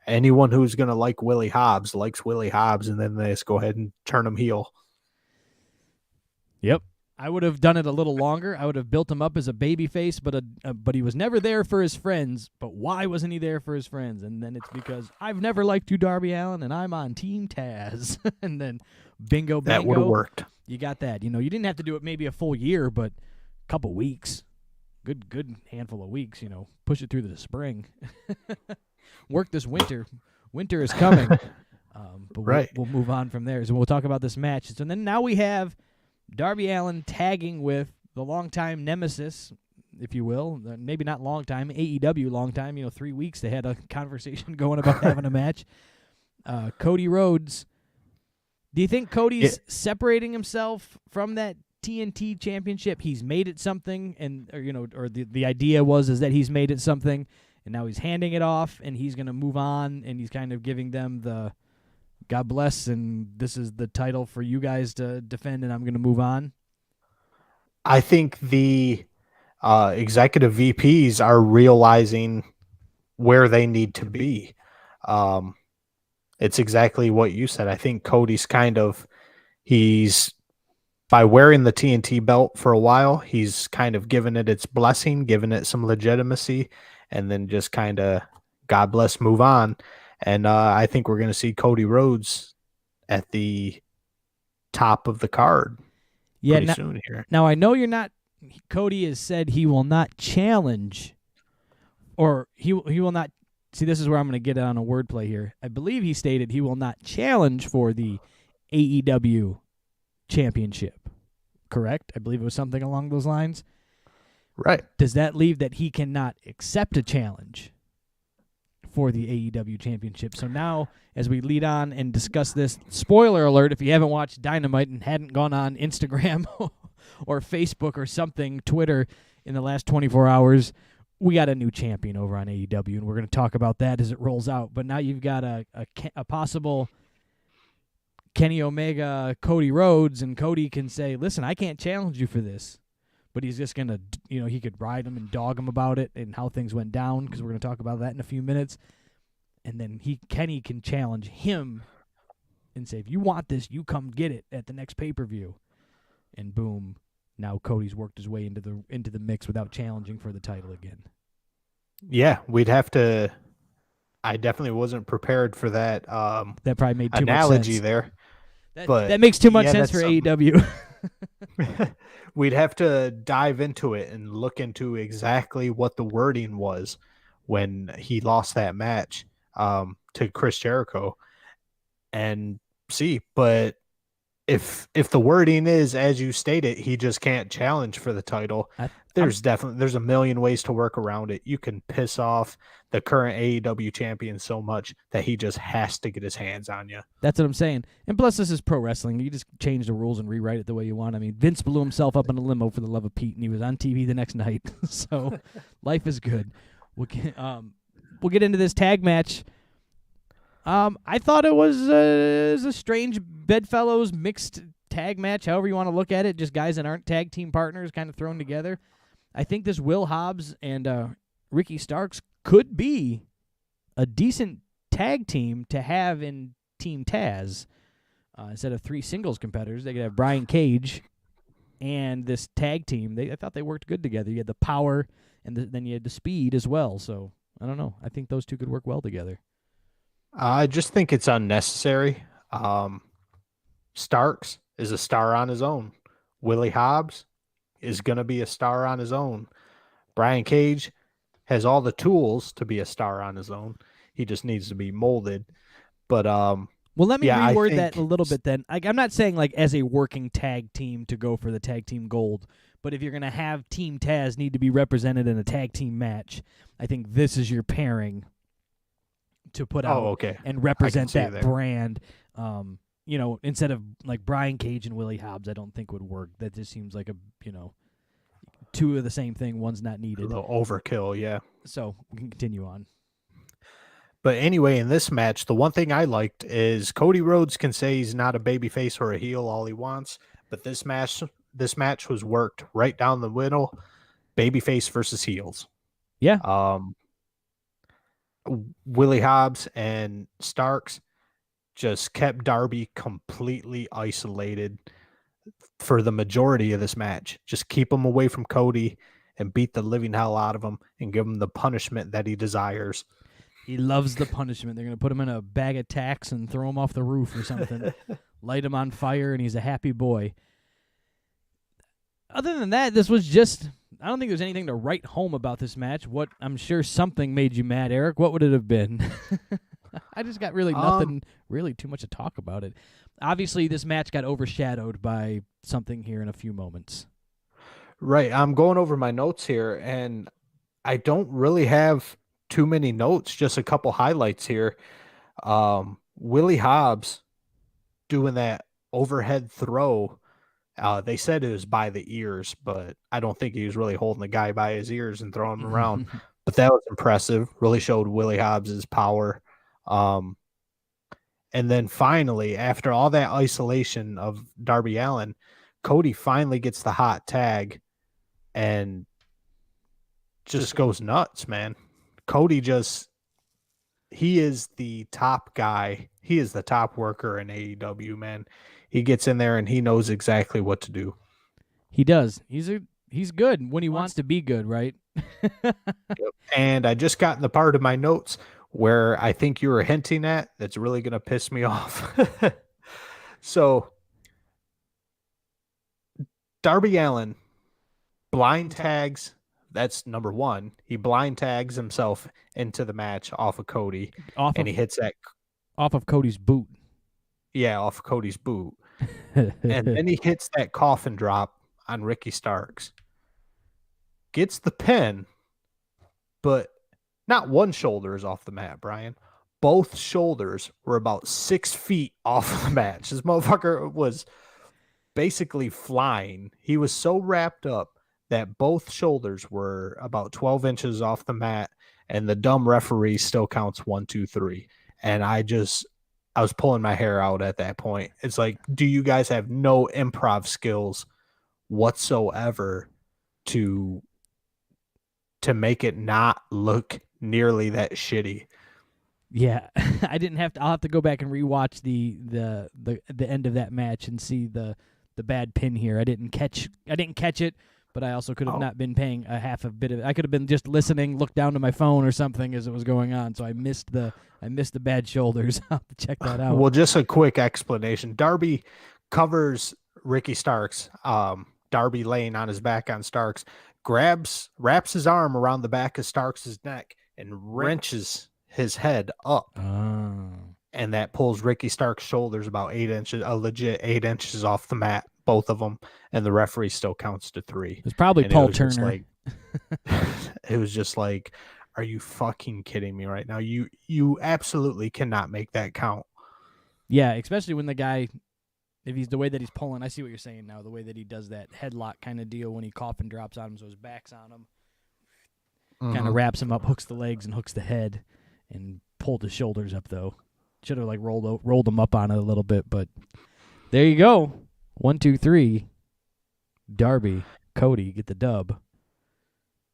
anyone who's going to like Willie Hobbs likes Willie Hobbs, and then they just go ahead and turn him heel. Yep. I would have done it a little longer. I would have built him up as a babyface, but he was never there for his friends. But why wasn't he there for his friends? And then it's because I've never liked you, Darby Allin, and I'm on Team Taz. And then bingo, bango. That would have worked. You got that. You didn't have to do it maybe a full year, but a couple weeks. Good handful of weeks, Push it through the spring. Work this winter. Winter is coming. But right. We'll move on from there. So we'll talk about this match. So then now we have Darby Allin tagging with the longtime nemesis, if you will. Maybe not long time, AEW long time. 3 weeks they had a conversation going about having a match. Cody Rhodes. Do you think Cody's separating himself from that TNT championship? He's made it something, or the idea is that he's made it something, and now he's handing it off, and he's going to move on, and he's kind of giving them the God bless, and this is the title for you guys to defend, and I'm going to move on? I think the executive VPs are realizing where they need to be. It's exactly what you said. I think Cody's he's by wearing the TNT belt for a while, he's kind of given it its blessing, given it some legitimacy, and then just kind of God bless, move on. And I think we're going to see Cody Rhodes at the top of the card pretty soon here. Now, I know you're not – Cody has said he will not challenge or he will not – see, this is where I'm going to get on a wordplay here. I believe he stated he will not challenge for the AEW championship, correct? I believe it was something along those lines. Right. Does that leave that he cannot accept a challenge for the AEW championship? So now, as we lead on and discuss this, spoiler alert, if you haven't watched Dynamite and hadn't gone on Instagram or Facebook or something, Twitter, in the last 24 hours, we got a new champion over on AEW, and we're going to talk about that as it rolls out. But now you've got a possible Kenny Omega, Cody Rhodes, and Cody can say, listen, I can't challenge you for this. But he's just going to, he could ride him and dog him about it and how things went down, because we're going to talk about that in a few minutes. And then Kenny can challenge him and say, if you want this, you come get it at the next pay-per-view. And boom, now Cody's worked his way into the mix without challenging for the title again. Yeah, we'd have to. I definitely wasn't prepared for that That probably made too much analogy sense. there, That but makes too much yeah, sense that's for something. AEW. We'd have to dive into it and look into exactly what the wording was when he lost that match to Chris Jericho and see. But if the wording is as you stated, he just can't challenge for the title. I, I'm There's a million ways to work around it. You can piss off the current AEW champion so much that he just has to get his hands on you. That's what I'm saying. And plus, this is pro wrestling. You just change the rules and rewrite it the way you want. I mean, Vince blew himself up in a limo for the love of Pete, and he was on TV the next night. So life is good. We'll get into this tag match. I thought it was a strange bedfellows mixed tag match, however you want to look at it. Just guys that aren't tag team partners kind of thrown together. I think this Will Hobbs and Ricky Starks could be a decent tag team to have in Team Taz. Instead of 3 singles competitors, they could have Brian Cage and this tag team. I thought they worked good together. You had the power, and then you had the speed as well. So I don't know. I think those two could work well together. I just think it's unnecessary. Starks is a star on his own. Willie Hobbs is going to be a star on his own. Brian Cage has all the tools to be a star on his own. He just needs to be molded. But Well, let me yeah, I reword think that a little bit then. I'm not saying like as a working tag team to go for the tag team gold, but if you're going to have Team Taz need to be represented in a tag team match, I think this is your pairing to put out okay. and represent see that that. brand. Instead of like Brian Cage and Willie Hobbs, I don't think would work. That just seems like two of the same thing. One's not A needed. little overkill, yeah. So we can continue on. But anyway, in this match, the one thing I liked is Cody Rhodes can say he's not a babyface or a heel all he wants, but this match was worked right down the middle, babyface versus heels. Yeah. Willie Hobbs and Starks just kept Darby completely isolated for the majority of this match. Just keep him away from Cody and beat the living hell out of him and give him the punishment that he desires. He loves the punishment. They're going to put him in a bag of tacks and throw him off the roof or something. Light him on fire, and he's a happy boy. Other than that, this was just... I don't think there's anything to write home about this match. What I'm sure something made you mad, Eric. What would it have been? I just got really nothing really too much to talk about it. Obviously, this match got overshadowed by something here in a few moments. Right. I'm going over my notes here, and I don't really have too many notes, just a couple highlights here. Willie Hobbs doing that overhead throw. They said it was by the ears, but I don't think he was really holding the guy by his ears and throwing him around. But that was impressive. Really showed Willie Hobbs' power. And then finally, after all that isolation of Darby Allin, Cody finally gets the hot tag and just goes nuts, man. Cody he is the top guy. He is the top worker in AEW, man. He gets in there and he knows exactly what to do. He does. He's good when he wants to be good, right? And I just got in the part of my notes where I think you were hinting at that's really going to piss me off. So, Darby Allin blind tags. That's number one. He blind tags himself into the match off of Cody, he hits that off of Cody's boot. Yeah, off of Cody's boot. And then he hits that coffin drop on Ricky Starks. Gets the pin, but not one shoulder is off the mat, Brian. Both shoulders were about 6 feet off of the match. This motherfucker was basically flying. He was so wrapped up that both shoulders were about 12 inches off the mat, and the dumb referee still counts 1, 2, 3. And I was pulling my hair out at that point. It's like, do you guys have no improv skills whatsoever to make it not look nearly that shitty? Yeah, I'll have to go back and rewatch the end of that match and see the bad pin here. I didn't catch it, but I also could have Oh. not been paying a half a bit of. I could have been just listening, looked down to my phone or something as it was going on. So I missed the bad shoulders. I'll have to check that out. Well, just a quick explanation. Darby covers Ricky Starks. Darby laying on his back on Starks, wraps his arm around the back of Starks' neck and wrenches his head up. Oh. And that pulls Ricky Stark's shoulders about 8 inches, a legit 8 inches off the mat, both of them. And the referee still counts to 3. It's probably And Paul it was just Turner. like, it was just like, are you fucking kidding me right now? You absolutely cannot make that count. Yeah, especially when the guy, if he's the way that he's pulling, I see what you're saying now, the way that he does that headlock kind of deal when he coffin drops on him so his back's on him. Kind of wraps him up, hooks the legs and hooks the head, and pulled his shoulders up, though. Should have like rolled him up on it a little bit, but there you go. 1, 2, 3. Darby, Cody get the dub.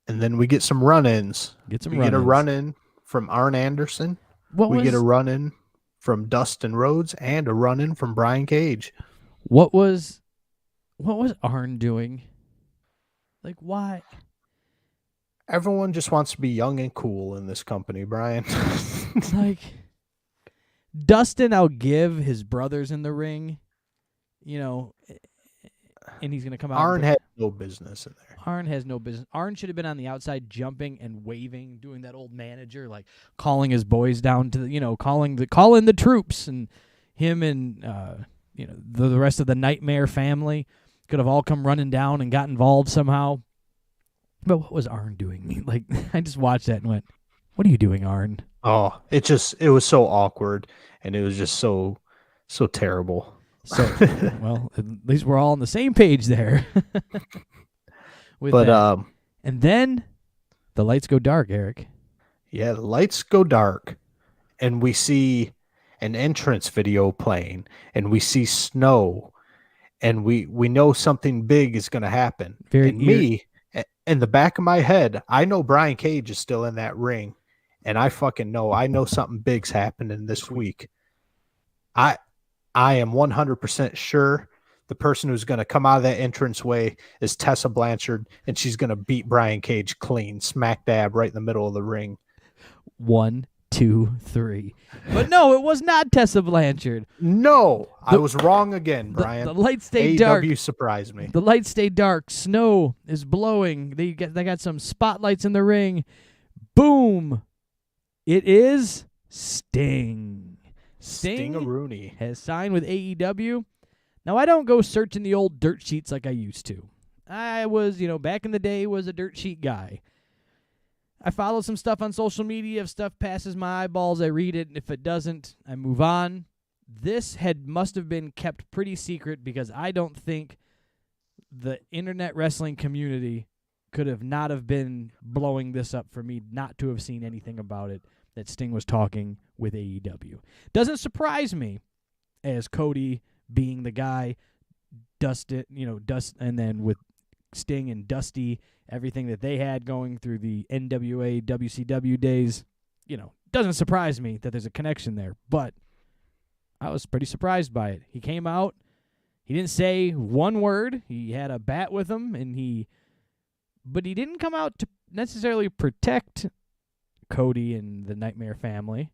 And then we get some run-ins. Get some We run-ins. get a run-in from Arn Anderson. We get a run-in from Dustin Rhodes and a run-in from Brian Cage. What was Arn doing? Like, why? Everyone just wants to be young and cool in this company, Brian. Like, Dustin, I'll give his brothers in the ring, and he's going to come out. Arn had no business in there. Arn has no business. Arn should have been on the outside jumping and waving, doing that old manager, like calling his boys down to the, calling the troops, and him and the rest of the Nightmare family could have all come running down and got involved somehow. But what was Arn doing? Like, I just watched that and went, "What are you doing, Arn?" Oh, it was so awkward, and it was just so terrible. So, well, at least we're all on the same page there. And then the lights go dark, Eric. Yeah, the lights go dark, and we see an entrance video playing, and we see snow, and we know something big is going to happen. In the back of my head, I know Brian Cage is still in that ring, and I know something big's happening this week. I am 100% sure the person who's going to come out of that entranceway is Tessa Blanchard, and she's going to beat Brian Cage clean, smack dab right in the middle of the ring. 1, 2, 3. But no, it was not Tessa Blanchard. No, I was wrong again, Brian. The lights stayed dark. AEW surprised me. The lights stayed dark. Snow is blowing. They got some spotlights in the ring. Boom. It is Sting. Sting-a-rooney has signed with AEW. Now, I don't go searching the old dirt sheets like I used to. I was, back in the day, was a dirt sheet guy. I follow some stuff on social media. If stuff passes my eyeballs, I read it. And if it doesn't, I move on. This must have been kept pretty secret because I don't think the internet wrestling community could have not have been blowing this up for me not to have seen anything about it, that Sting was talking with AEW. Doesn't surprise me, as Cody being the guy, and then with Sting and Dusty, everything that they had going through the NWA, WCW days, doesn't surprise me that there's a connection there. But I was pretty surprised by it. He came out, he didn't say one word. He had a bat with him, but he didn't come out to necessarily protect Cody and the Nightmare family.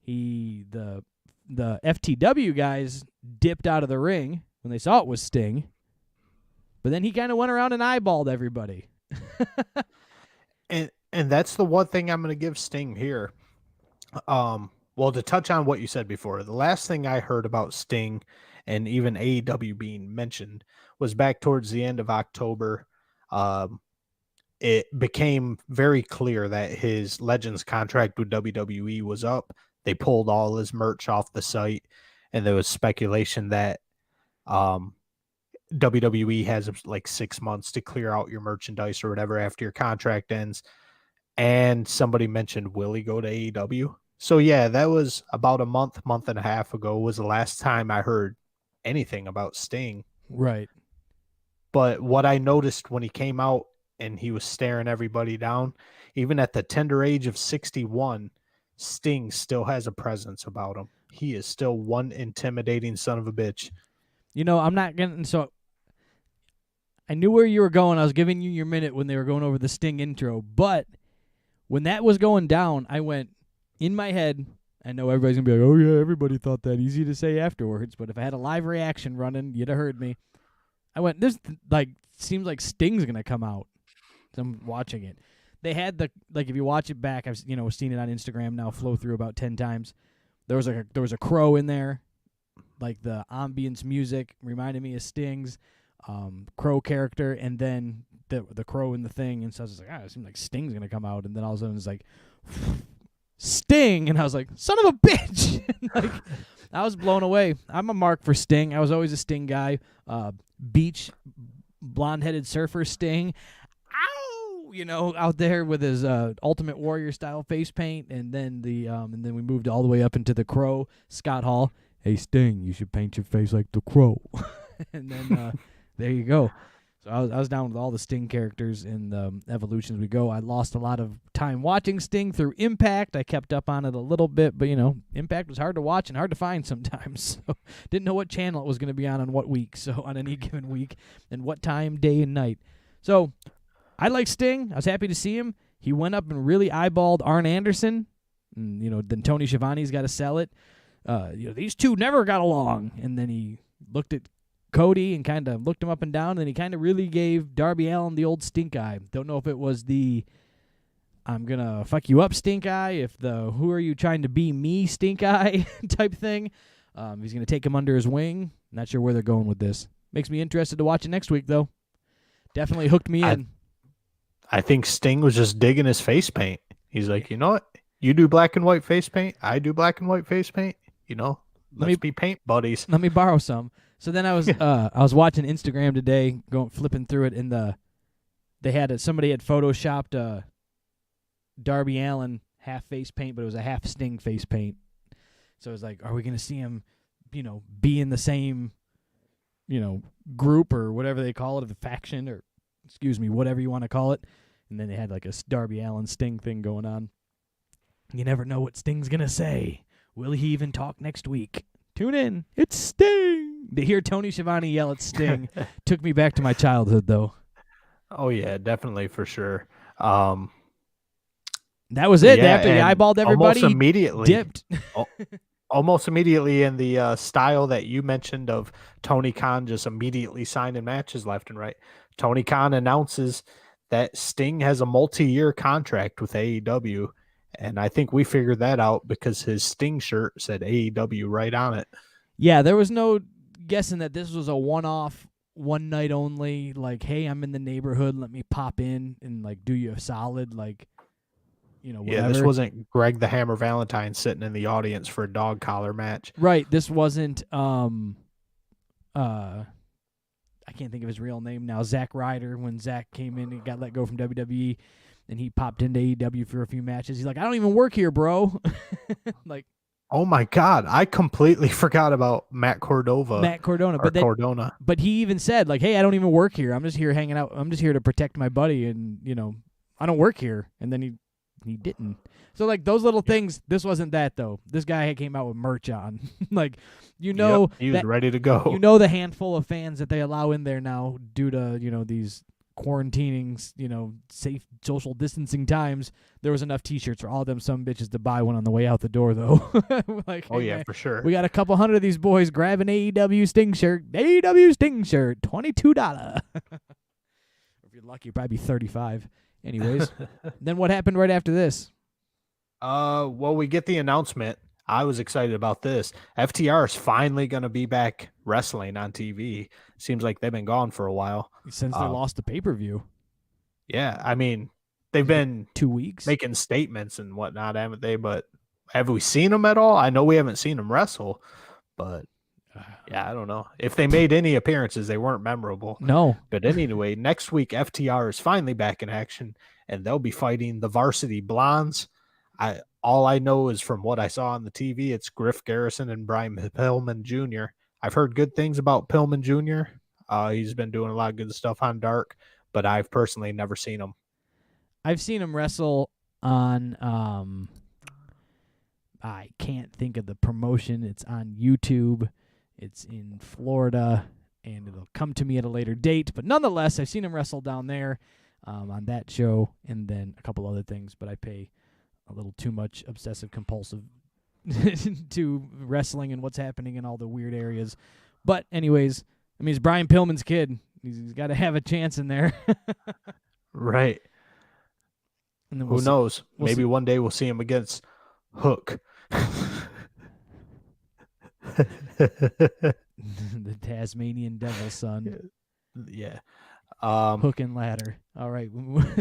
The FTW guys dipped out of the ring when they saw it was Sting, but then he kind of went around and eyeballed everybody. and that's the one thing I'm going to give Sting here. Well, to touch on what you said before, the last thing I heard about Sting and even AEW being mentioned was back towards the end of October. It became very clear that his Legends contract with WWE was up. They pulled all his merch off the site, and there was speculation that WWE has like 6 months to clear out your merchandise or whatever after your contract ends. And somebody mentioned, will he go to AEW? So yeah, that was about a month and a half ago was the last time I heard anything about Sting. Right. But what I noticed when he came out and he was staring everybody down, even at the tender age of 61, Sting still has a presence about him. He is still one intimidating son of a bitch. I'm not going to... So I knew where you were going. I was giving you your minute when they were going over the Sting intro. But when that was going down, I went in my head. I know everybody's going to be like, oh, yeah, everybody thought that. Easy to say afterwards. But if I had a live reaction running, you'd have heard me. I went, this seems like Sting's going to come out. So I'm watching it. They had if you watch it back, I've seen it on Instagram now flow through about 10 times. There was a crow in there. Like the ambience music reminded me of Sting's crow character, and then the crow in the thing, and so I was like, it seems like Sting's gonna come out, and then all of a sudden it's like Sting, and I was like, son of a bitch! Like, I was blown away. I'm a mark for Sting. I was always a Sting guy. Beach blonde-headed surfer Sting, out there with his Ultimate Warrior style face paint, and then and then we moved all the way up into the crow. Scott Hall, hey Sting, you should paint your face like the crow. And then there you go. So I was down with all the Sting characters in the evolutions we go. I lost a lot of time watching Sting through Impact. I kept up on it a little bit, but Impact was hard to watch and hard to find sometimes. So didn't know what channel it was going to be on what week. So on any given week, and what time, day and night. So I like Sting. I was happy to see him. He went up and really eyeballed Arn Anderson. And, then Tony Schiavone's got to sell it. These two never got along. And then he looked at Cody and kind of looked him up and down, and then he kind of really gave Darby Allin the old stink eye. Don't know if it was the I'm going to fuck you up stink eye, if the who are you trying to be me stink eye type thing. He's going to take him under his wing. Not sure where they're going with this. Makes me interested to watch it next week, though. Definitely hooked me in. I think Sting was just digging his face paint. He's like, you know what? You do black and white face paint. I do black and white face paint. Let's be paint buddies. Let me borrow some. So then I was watching Instagram today, flipping through it, and somebody had photoshopped Darby Allin half face paint, but it was a half Sting face paint. So it was like, are we going to see him, be in the same, group or whatever they call it, the faction, or whatever you want to call it. And then they had like a Darby Allin Sting thing going on. You never know what Sting's going to say. Will he even talk next week? Tune in. It's Sting. To hear Tony Schiavone yell at Sting took me back to my childhood, though. Oh, yeah, definitely, for sure. That was it. Yeah, after he eyeballed everybody, almost immediately, dipped. Almost immediately in the style that you mentioned of Tony Khan just immediately signing matches left and right. Tony Khan announces that Sting has a multi-year contract with AEW. And I think we figured that out because his Sting shirt said AEW right on it. Yeah, there was no guessing that this was a one-off, one night only, like, hey, I'm in the neighborhood, let me pop in and, do you a solid, whatever. Yeah, this wasn't Greg the Hammer Valentine sitting in the audience for a dog collar match. Right, this wasn't, I can't think of his real name now, Zack Ryder, when Zack came in and got let go from WWE. And he popped into AEW for a few matches. He's like, I don't even work here, bro. Oh my God, I completely forgot about Matt Cardona. Cardona. But he even said, hey, I don't even work here. I'm just here hanging out. I'm just here to protect my buddy, and I don't work here. And then he didn't. So those little things. This wasn't that though. This guy came out with merch on. He was ready to go. The handful of fans that they allow in there now due to these quarantining, safe social distancing times. There was enough T-shirts for all them some bitches to buy one on the way out the door, though. For sure. We got a couple hundred of these boys grab an AEW Sting shirt. AEW Sting shirt, $22. If you're lucky, probably $35. Anyways, then what happened right after this? Well, we get the announcement. I was excited about this. FTR is finally going to be back wrestling on TV. Seems like they've been gone for a while. Since they lost the pay-per-view. Yeah, I mean, they've been 2 weeks making statements and whatnot, haven't they? But have we seen them at all? I know we haven't seen them wrestle, but yeah, I don't know. If they made any appearances, they weren't memorable. No. But anyway, next week, FTR is finally back in action, and they'll be fighting the Varsity Blondes. All I know is from what I saw on the TV, it's Griff Garrison and Brian Pillman Jr. I've heard good things about Pillman Jr. He's been doing a lot of good stuff on Dark, but I've personally never seen him. I've seen him wrestle on, I can't think of the promotion. It's on YouTube. It's in Florida. and it'll come to me at a later date. But nonetheless, I've seen him wrestle down there on that show, and then a couple other things. But I pay a little too much obsessive-compulsive to wrestling and what's happening in all the weird areas. But anyways, I mean, it's Brian Pillman's kid. He's got to have a chance in there. Right. And then Who knows? We'll Maybe see. one day we'll see him against Hook. The Tasmanian Devil son. Yeah. Hook and ladder. All right.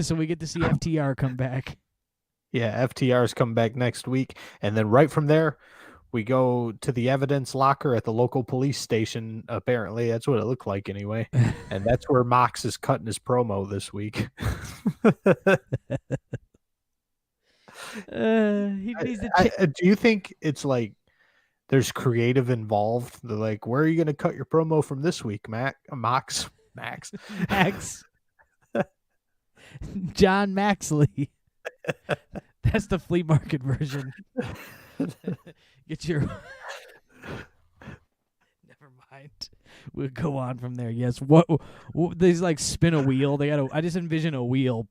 So we get to see FTR come back. Yeah, FTR's come back next week. And then right from there, we go to the evidence locker at the local police station. Apparently, that's what it looked like anyway. And that's where Mox is cutting his promo this week. He needs to do you think it's like there's creative involved? They're like, where are you going to cut your promo from this week, Max? Max. John Maxley. That's the flea market version. Get your. Never mind. We'll go on from there. Yes. What? They like spin a wheel. They got. I just envision a wheel.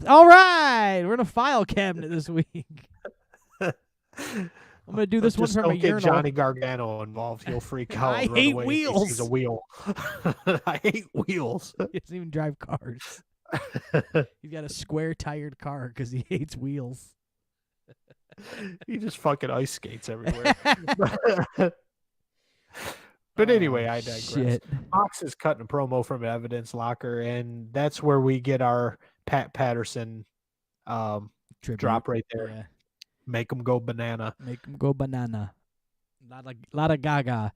All right, we're in a file cabinet this week. I'm gonna do this one Just from don't a get urinal. Johnny Gargano involved. He'll freak out. I and run hate away wheels. He's a wheel. I hate wheels. He doesn't even drive cars. He's got a square tired car because he hates wheels. He just fucking ice skates everywhere. But anyway, I digress. Shit. Mox is cutting a promo from Evidence Locker, and that's where we get our Pat Patterson Tribute. drop right there. Yeah. Make him go banana. Make him go banana. Lot of gaga.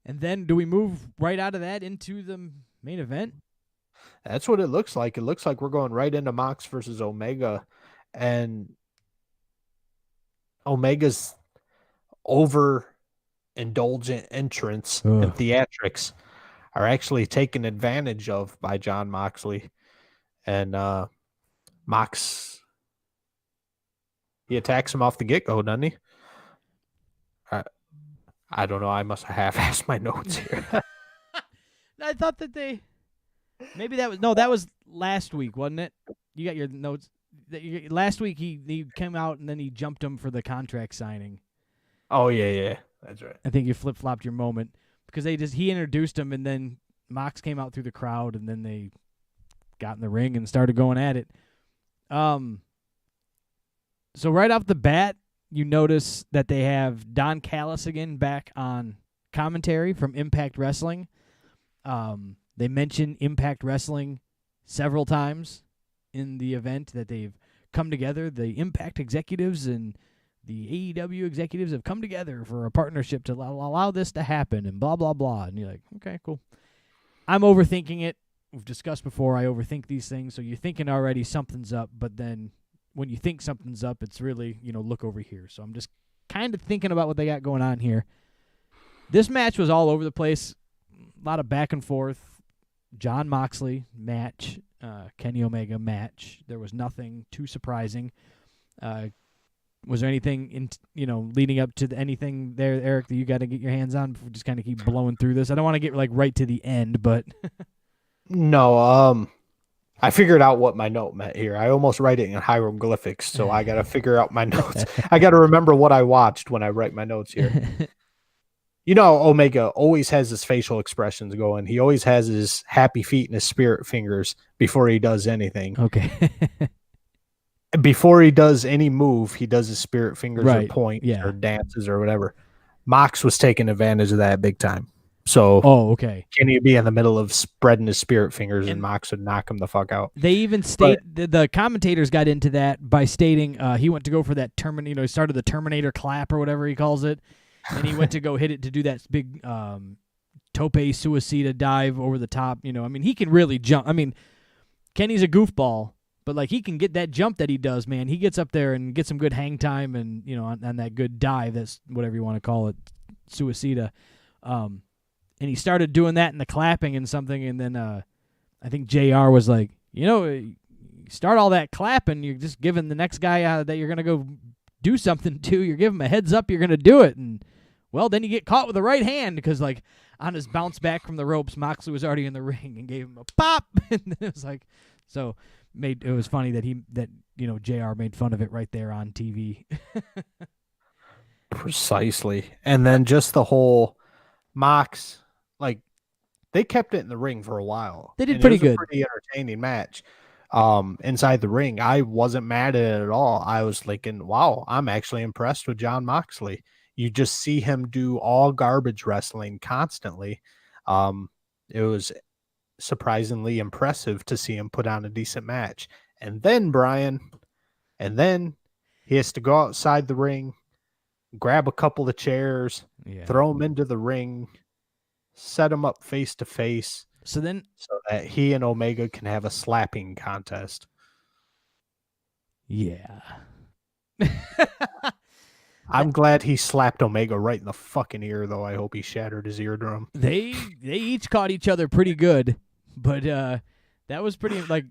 And then do we move right out of that into the main event? That's what it looks like. It looks like we're going right into Mox versus Omega, and Omega's overindulgent entrance and theatrics are actually taken advantage of by Jon Moxley. And Mox, he attacks him off the get-go, doesn't he? I don't know. I must have half-assed my notes here. I thought that maybe that was last week, wasn't it? You got your notes. Last week he came out and then he jumped him for the contract signing. Oh yeah, that's right. I think you flip-flopped your moment because he introduced him and then Mox came out through the crowd and then they got in the ring and started going at it. So right off the bat, you notice that they have Don Callis again back on commentary from Impact Wrestling. They mention Impact Wrestling several times in the event that they've come together. The Impact executives and the AEW executives have come together for a partnership to allow this to happen and blah, blah, blah. And you're like, okay, cool. I'm overthinking it. We've discussed before I overthink these things, so you're thinking already something's up, but then when you think something's up, it's really, look over here. So I'm just kind of thinking about what they got going on here. This match was all over the place. A lot of back and forth. Jon Moxley match, Kenny Omega match. There was nothing too surprising. Was there anything leading up to anything there, Eric, that you got to get your hands on? Before we just kind of keep blowing through this. I don't want to get right to the end, but no. I figured out what my note meant here. I almost write it in hieroglyphics, so I got to figure out my notes. I got to remember what I watched when I write my notes here. Omega always has his facial expressions going. He always has his happy feet and his spirit fingers before he does anything. Okay. Before he does any move, he does his spirit fingers or points or dances or whatever. Mox was taking advantage of that big time. So, okay. Kenny would be in the middle of spreading his spirit fingers, and Mox would knock him the fuck out. They even the commentators got into that by stating he went to go for that Terminator. He started the Terminator clap or whatever he calls it, and he went to go hit it to do that big tope suicida dive over the top. He can really jump. Kenny's a goofball, but he can get that jump that he does. Man, he gets up there and gets some good hang time, and on that good dive. That's whatever you want to call it, suicida. And he started doing that in the clapping and something, and then I think JR was like, you start all that clapping, you're just giving the next guy that you're going to go do something to, you're giving him a heads up you're going to do it. And, well, then you get caught with the right hand because, like, on his bounce back from the ropes, Moxley was already in the ring and gave him a pop. And then it was like, so it was funny that JR made fun of it right there on TV. Precisely. And then just the whole Mox, like, they kept it in the ring for a while. They did and pretty it was good. A pretty entertaining match. Inside the ring, I wasn't mad at it at all. I was thinking, wow, I'm actually impressed with Jon Moxley. You just see him do all garbage wrestling constantly. It was surprisingly impressive to see him put on a decent match. And then he has to go outside the ring, grab a couple of chairs, throw him into the ring, set him up face to face. So that he and Omega can have a slapping contest. Yeah. I'm glad he slapped Omega right in the fucking ear, though. I hope he shattered his eardrum. They each caught each other pretty good, but that was pretty, like,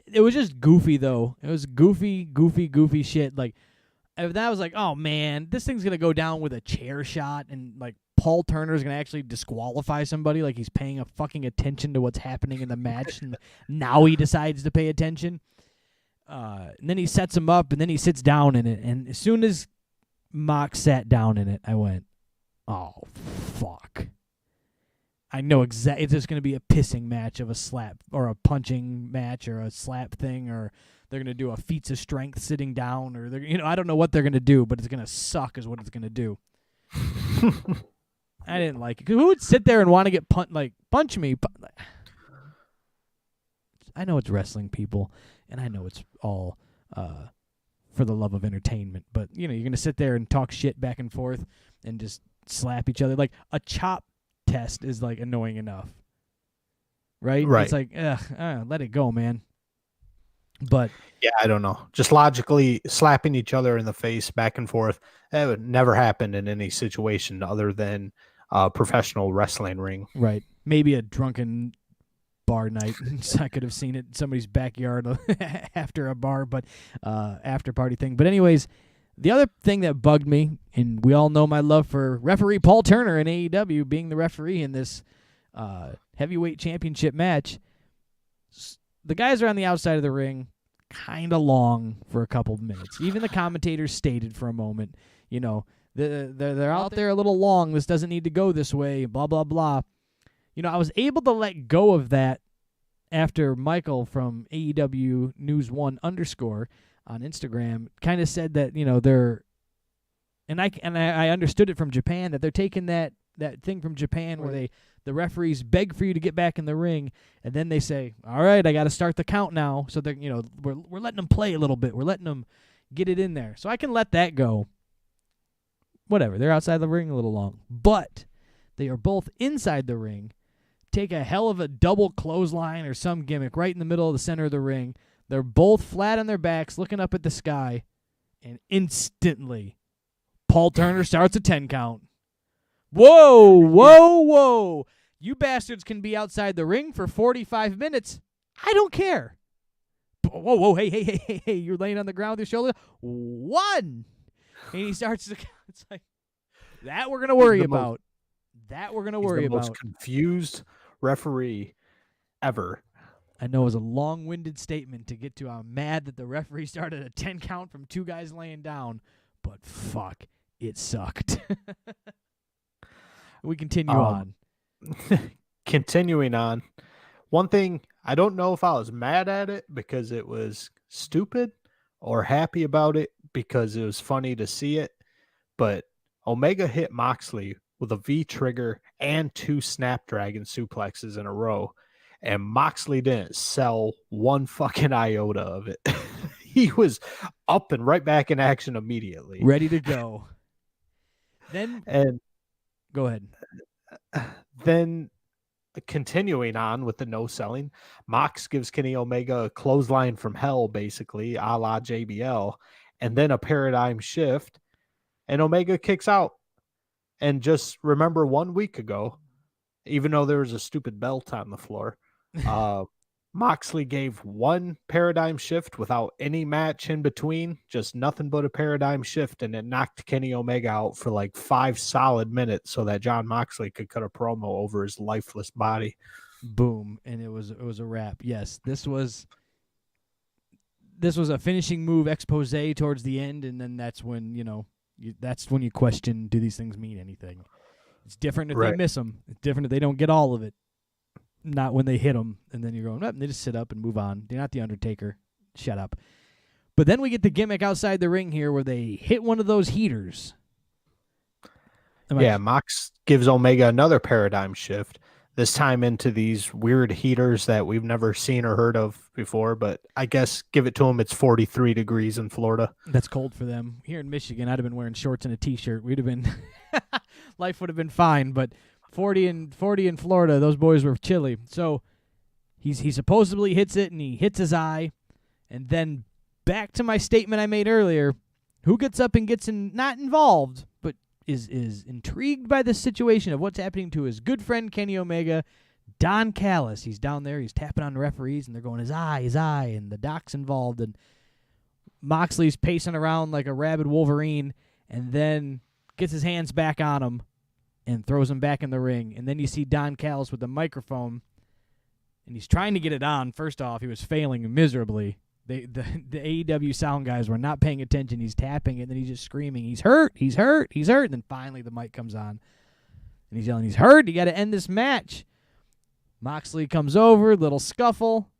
it was just goofy, though. It was goofy shit. Like, that was like, oh, man, this thing's going to go down with a chair shot, and, like, Paul Turner's going to actually disqualify somebody, like he's paying a fucking attention to what's happening in the match, and now he decides to pay attention. And then he sets him up, and then he sits down in it, and as soon as Mox sat down in it, I went, oh, fuck. I know exactly. It's just going to be a pissing match of a slap, or a punching match, or a slap thing, or they're going to do a feats of strength sitting down, or I don't know what they're going to do, but it's going to suck is what it's going to do. I didn't like it. Who would sit there and want to get punch me? I know it's wrestling, people, and I know it's all for the love of entertainment, but you're going to sit there and talk shit back and forth and just slap each other. Like, a chop test is, like, annoying enough, right? It's like, let it go, man. But yeah, I don't know. Just logically slapping each other in the face back and forth, that would never happen in any situation other than a professional wrestling ring. Right. Maybe a drunken bar night. I could have seen it in somebody's backyard after a bar, but after party thing. But anyways, the other thing that bugged me, and we all know my love for referee Paul Turner in AEW being the referee in this heavyweight championship match. The guys are on the outside of the ring, kind of long for a couple of minutes. Even the commentators stated for a moment, they're out there a little long. This doesn't need to go this way, blah, blah, blah. I was able to let go of that after Michael from AEW News 1 _ on Instagram kind of said that, they're, and I understood it from Japan, that they're taking that thing from Japan where the referees beg for you to get back in the ring, and then they say, all right, I got to start the count now. So they're, we're letting them play a little bit. We're letting them get it in there. So I can let that go. Whatever. They're outside the ring a little long. But they are both inside the ring. Take a hell of a double clothesline or some gimmick right in the middle of the center of the ring. They're both flat on their backs looking up at the sky, and instantly Paul Turner starts a 10 count. Whoa, whoa, whoa. You bastards can be outside the ring for 45 minutes. I don't care. Whoa, whoa, hey, you're laying on the ground with your shoulder. 1. And he starts to, it's like, that we're going to worry about. That we're going to worry about. Most confused referee ever. I know it was a long-winded statement to get to. I'm mad that the referee started a 10 count from 2 guys laying down, but fuck, it sucked. We continue on. Continuing on. One thing, I don't know if I was mad at it because it was stupid or happy about it because it was funny to see it, but Omega hit Moxley with a V-trigger and 2 Snapdragon suplexes in a row, and Moxley didn't sell one fucking iota of it. He was up and right back in action immediately. Ready to go. Go ahead. Then, continuing on with the no selling, Mox gives Kenny Omega a clothesline from hell, basically, a la JBL, and then a paradigm shift, and Omega kicks out. And just remember 1 week ago, even though there was a stupid belt on the floor, Moxley gave one paradigm shift without any match in between, just nothing but a paradigm shift, and it knocked Kenny Omega out for like 5 solid minutes so that John Moxley could cut a promo over his lifeless body. Boom, and it was a wrap. Yes, this was a finishing move expose towards the end, and then that's when you question, do these things mean anything? It's different if they miss them. It's different if they don't get all of it. Not when they hit them, and then you're going, and they just sit up and move on. They're not the Undertaker. Shut up. But then we get the gimmick outside the ring here where they hit one of those heaters. Mox gives Omega another paradigm shift, this time into these weird heaters that we've never seen or heard of before, but I guess give it to them. It's 43 degrees in Florida. That's cold for them. Here in Michigan, I'd have been wearing shorts and a T-shirt. We'd have been life would have been fine, but 40 in Florida, those boys were chilly. So he supposedly hits it, and he hits his eye. And then back to my statement I made earlier, who gets up and gets not involved, but is intrigued by the situation of what's happening to his good friend Kenny Omega, Don Callis. He's down there, he's tapping on the referees, and they're going, his eye, and the doc's involved. And Moxley's pacing around like a rabid Wolverine, and then gets his hands back on him and throws him back in the ring. And then you see Don Callis with the microphone, and he's trying to get it on. First off, he was failing miserably. The AEW sound guys were not paying attention. He's tapping it, and then he's just screaming, he's hurt, he's hurt, he's hurt. And then finally the mic comes on, and he's yelling, he's hurt, you got to end this match. Moxley comes over, little scuffle.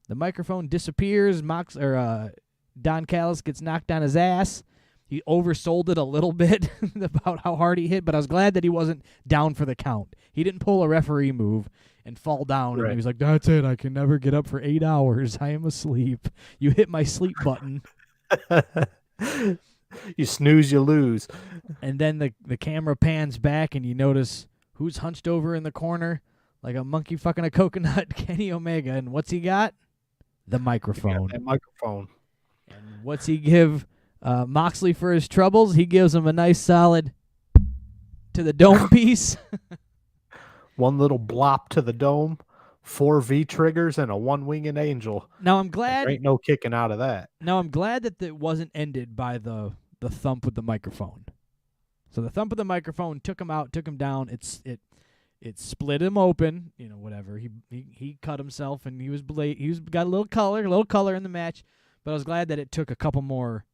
The microphone disappears. Don Callis gets knocked on his ass. He oversold it a little bit about how hard he hit, but I was glad that he wasn't down for the count. He didn't pull a referee move and fall down. Right. And he was like, that's it. I can never get up for 8 hours. I am asleep. You hit my sleep button. You snooze, you lose. And then the camera pans back, and you notice who's hunched over in the corner like a monkey fucking a coconut, Kenny Omega. And what's he got? The microphone. That microphone. And what's he give Moxley for his troubles? He gives him a nice solid to the dome piece. One little blop to the dome, 4 V triggers, and a 1-winged angel. Now I'm glad there ain't no kicking out of that. Now I'm glad that it wasn't ended by the thump with the microphone. So the thump with the microphone took him out, took him down. It split him open, whatever. He cut himself, and he was got a little color in the match. But I was glad that it took a couple more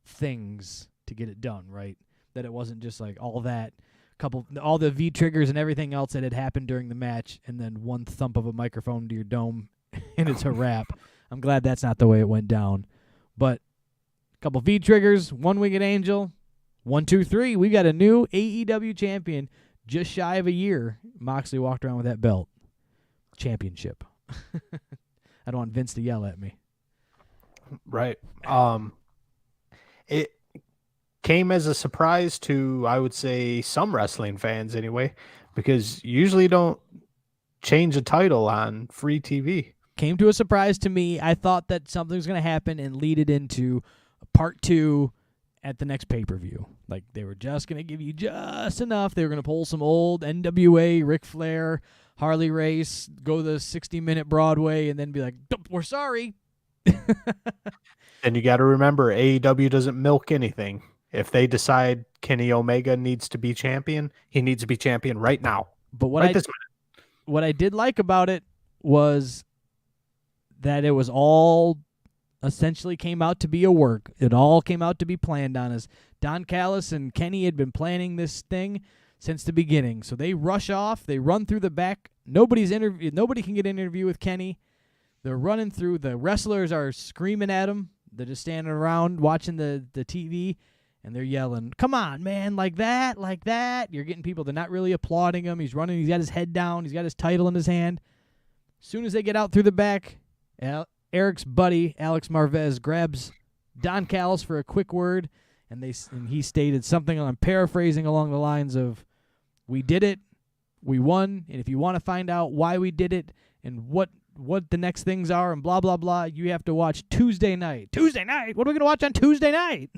things to get it done, right? That it wasn't just like all the V triggers and everything else that had happened during the match, and then one thump of a microphone to your dome, and it's a wrap. I'm glad that's not the way it went down. But a couple V triggers, 1-winged angel, 1, 2, 3. We got a new AEW champion. Just shy of a year, Moxley walked around with that belt. Championship. I don't want Vince to yell at me. Right. It came as a surprise to, I would say, some wrestling fans anyway, because usually don't change a title on free TV. Came to a surprise to me. I thought that something was going to happen and lead it into part 2 at the next pay-per-view. Like, they were just going to give you just enough. They were going to pull some old NWA, Ric Flair, Harley Race, go the 60-minute Broadway, and then be like, we're sorry. And you got to remember, AEW doesn't milk anything. If they decide Kenny Omega needs to be champion, he needs to be champion right now. But what I did like about it was that it was all essentially came out to be a work. It all came out to be planned on us. Don Callis and Kenny had been planning this thing since the beginning. So they rush off. They run through the back. Nobody can get an interview with Kenny. They're running through. The wrestlers are screaming at him. They're just standing around watching the TV, and they're yelling, come on, man, like that, like that. You're getting people. They're not really applauding him. He's running. He's got his head down. He's got his title in his hand. As soon as they get out through the back, Eric's buddy, Alex Marvez, grabs Don Callis for a quick word, and he stated something, I'm paraphrasing, along the lines of, we did it, we won, and if you want to find out why we did it and what the next things are and blah, blah, blah, you have to watch Tuesday night. Tuesday night? What are we going to watch on Tuesday night?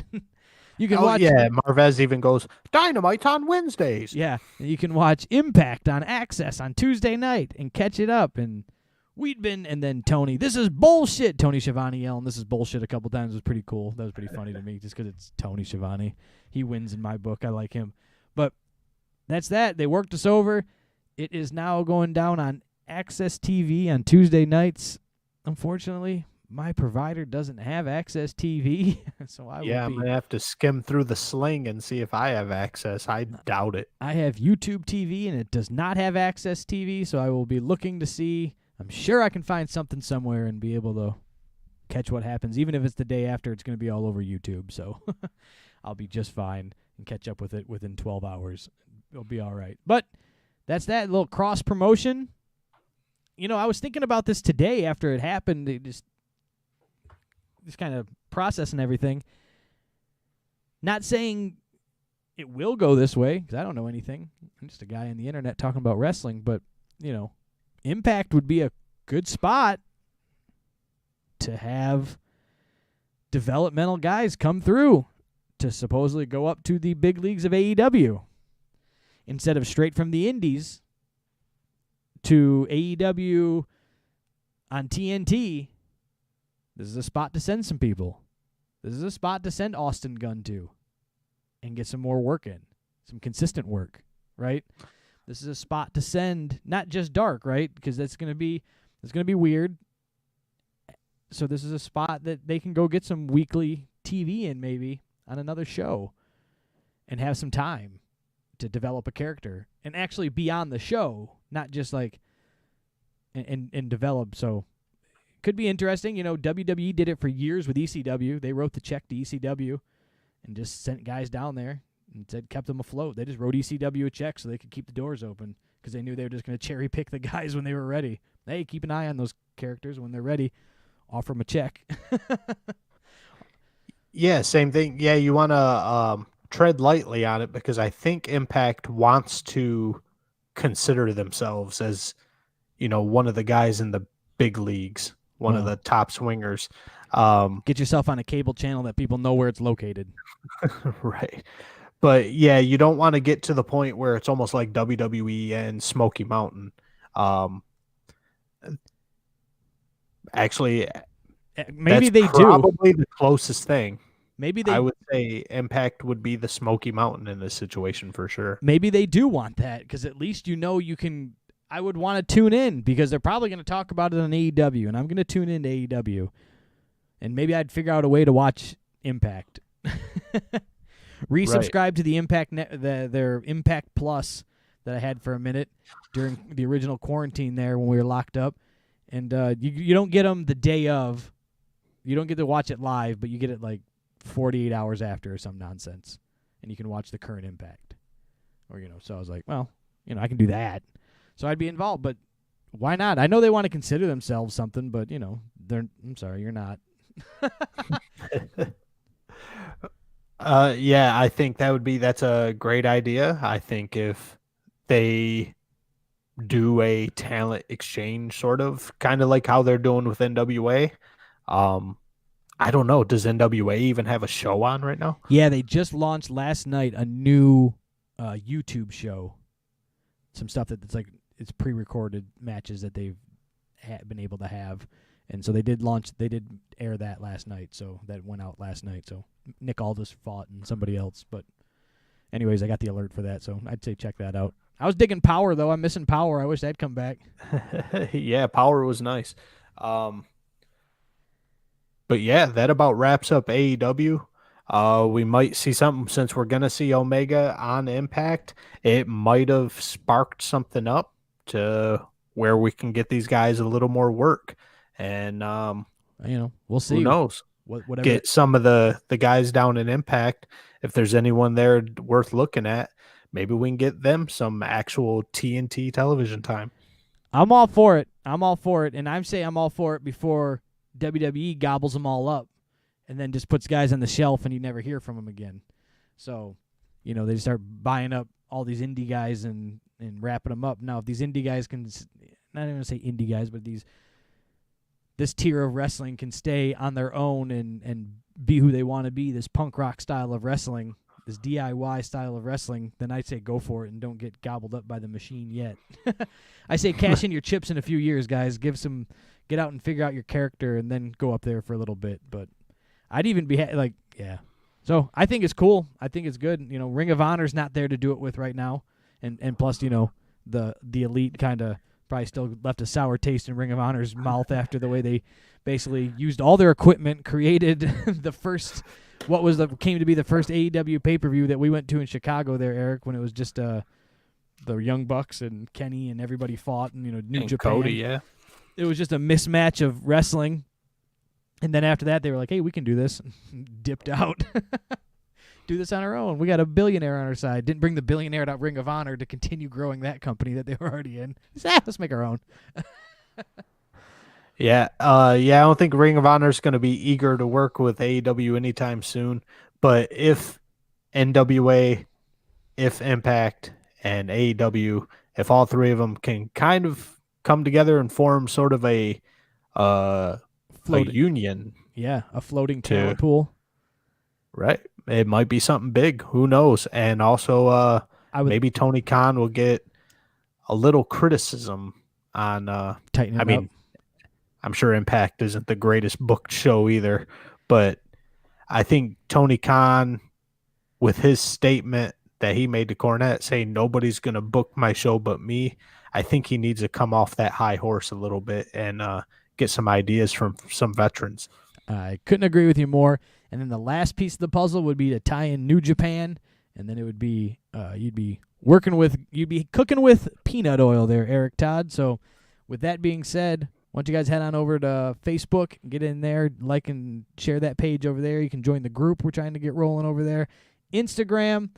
You can watch. Yeah, Marvez even goes, Dynamite on Wednesdays. Yeah, you can watch Impact on Access on Tuesday night and catch it up. And and then Tony, this is bullshit. Tony Schiavone yelling, this is bullshit a couple times was pretty cool. That was pretty funny to me just because it's Tony Schiavone. He wins in my book. I like him. But that's that. They worked us over. It is now going down on Access TV on Tuesday nights. Unfortunately, my provider doesn't have Access TV, so I'm going to have to skim through the sling and see if I have access. I doubt it. I have YouTube TV, and it does not have Access TV, so I will be looking to see. I'm sure I can find something somewhere and be able to catch what happens. Even if it's the day after, it's going to be all over YouTube, so I'll be just fine and catch up with it within 12 hours. It'll be all right. But that's that little cross-promotion. You know, I was thinking about this today after it happened. It just kind of processing everything. Not saying it will go this way, because I don't know anything. I'm just a guy on the internet talking about wrestling. But, you know, Impact would be a good spot to have developmental guys come through to supposedly go up to the big leagues of AEW. Instead of straight from the indies to AEW on TNT, this is a spot to send some people. This is a spot to send Austin Gunn to and get some more work in, some consistent work, right? This is a spot to send not just Dark, right? Because it's going to be weird. So this is a spot that they can go get some weekly TV in maybe on another show and have some time to develop a character and actually be on the show, not just like and develop. So could be interesting. You know, WWE did it for years with ECW. They wrote the check to ECW and just sent guys down there and said kept them afloat. They just wrote ECW a check so they could keep the doors open because they knew they were just going to cherry pick the guys when they were ready. Hey, keep an eye on those characters when they're ready. Offer them a check. Yeah, same thing. Yeah, you want to tread lightly on it because I think Impact wants to consider themselves as, you know, one of the guys in the big leagues, one of the top swingers. Get yourself on a cable channel that people know where it's located. Right. But yeah, you don't want to get to the point where it's almost like WWE and Smoky Mountain. Actually, maybe they probably the closest thing. Maybe I would say Impact would be the Smoky Mountain in this situation for sure. Maybe they do want that because at least you know you can. I would want to tune in because they're probably going to talk about it on AEW, and I'm going to tune into AEW, and maybe I'd figure out a way to watch Impact. Resubscribe to the Impact their Impact Plus that I had for a minute during the original quarantine there when we were locked up, and you don't get them the day of. You don't get to watch it live, but you get it like 48 hours after or some nonsense, and you can watch the current Impact. Or so I was like, well, I can do that. So I'd be involved, but why not? I know they want to consider themselves something, but I'm sorry, you're not. Yeah, I think that's a great idea. I think if they do a talent exchange sort of kind of like how they're doing with NWA, I don't know. Does NWA even have a show on right now? Yeah, they just launched last night a new YouTube show. Some stuff that's like it's pre-recorded matches that they've been able to have, and so they did air that last night. So that went out last night. So Nick Aldis fought and somebody else. But anyways, I got the alert for that, so I'd say check that out. I was digging Power though. I'm missing Power. I wish that'd come back. Yeah, Power was nice. But yeah, that about wraps up AEW. We might see something since we're going to see Omega on Impact. It might have sparked something up to where we can get these guys a little more work. And, we'll see. Who knows? Whatever. Get some of the guys down in Impact. If there's anyone there worth looking at, maybe we can get them some actual TNT television time. I'm all for it. And I'm saying I'm all for it before WWE gobbles them all up and then just puts guys on the shelf and you never hear from them again. So, they start buying up all these indie guys and wrapping them up. Now, if these indie guys can, not even going to say indie guys, but this tier of wrestling can stay on their own and be who they want to be, this punk rock style of wrestling, this DIY style of wrestling, then I'd say go for it and don't get gobbled up by the machine yet. I say cash in your chips in a few years, guys. Get out and figure out your character, and then go up there for a little bit. But I'd even be yeah. So I think it's cool. I think it's good. Ring of Honor's not there to do it with right now, and plus, the Elite kind of probably still left a sour taste in Ring of Honor's mouth after the way they basically used all their equipment, created the first, came to be the first AEW pay-per-view that we went to in Chicago there, Eric, when it was just the Young Bucks and Kenny and everybody fought, and New and Japan. Cody, yeah. It was just a mismatch of wrestling. And then after that, they were like, hey, we can do this. Dipped out. Do this on our own. We got a billionaire on our side. Didn't bring the billionaire to Ring of Honor to continue growing that company that they were already in. Let's make our own. Yeah. I don't think Ring of Honor is going to be eager to work with AEW anytime soon. But if NWA, if Impact, and AEW, if all three of them can kind of come together and form sort of a union. Yeah, a floating talent pool. Right. It might be something big. Who knows? And also, maybe Tony Khan will get a little criticism on. Tighten it up. I'm sure Impact isn't the greatest booked show either, but I think Tony Khan, with his statement that he made to Cornette saying nobody's going to book my show but me, I think he needs to come off that high horse a little bit and get some ideas from some veterans. I couldn't agree with you more. And then the last piece of the puzzle would be to tie in New Japan, and then it would be you'd be cooking with peanut oil there, Eric Todd. So with that being said, why don't you guys head on over to Facebook and get in there, like and share that page over there. You can join the group we're trying to get rolling over there. Instagram,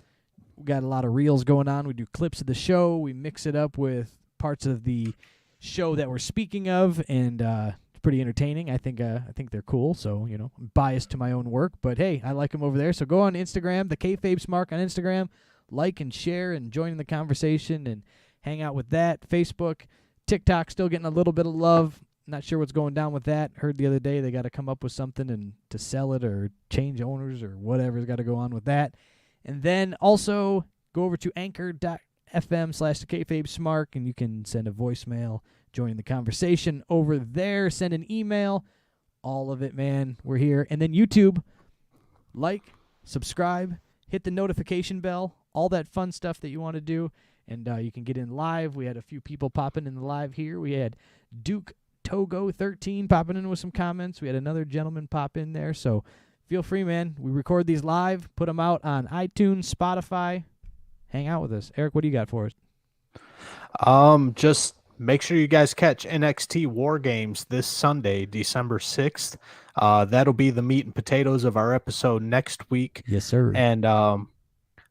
we got a lot of reels going on. We do clips of the show. We mix it up with parts of the show that we're speaking of, and it's pretty entertaining. I think they're cool. So I'm biased to my own work, but hey, I like them over there. So go on Instagram, the KayFabe Smark on Instagram, like and share and join in the conversation and hang out with that. Facebook, TikTok, still getting a little bit of love. Not sure what's going down with that. Heard the other day they got to come up with something and to sell it or change owners or whatever's got to go on with that. And then also go over to anchor.fm/thekayfabesmark, and you can send a voicemail, join the conversation over there, send an email, all of it, man. We're here. And then YouTube, like, subscribe, hit the notification bell, all that fun stuff that you want to do. And you can get in live. We had a few people popping in the live here. We had Duke Togo 13 popping in with some comments. We had another gentleman pop in there. So feel free, man. We record these live, put them out on iTunes, Spotify. Hang out with us. Eric, what do you got for us? Just make sure you guys catch NXT War Games this Sunday, December 6th. That'll be the meat and potatoes of our episode next week. Yes, sir. And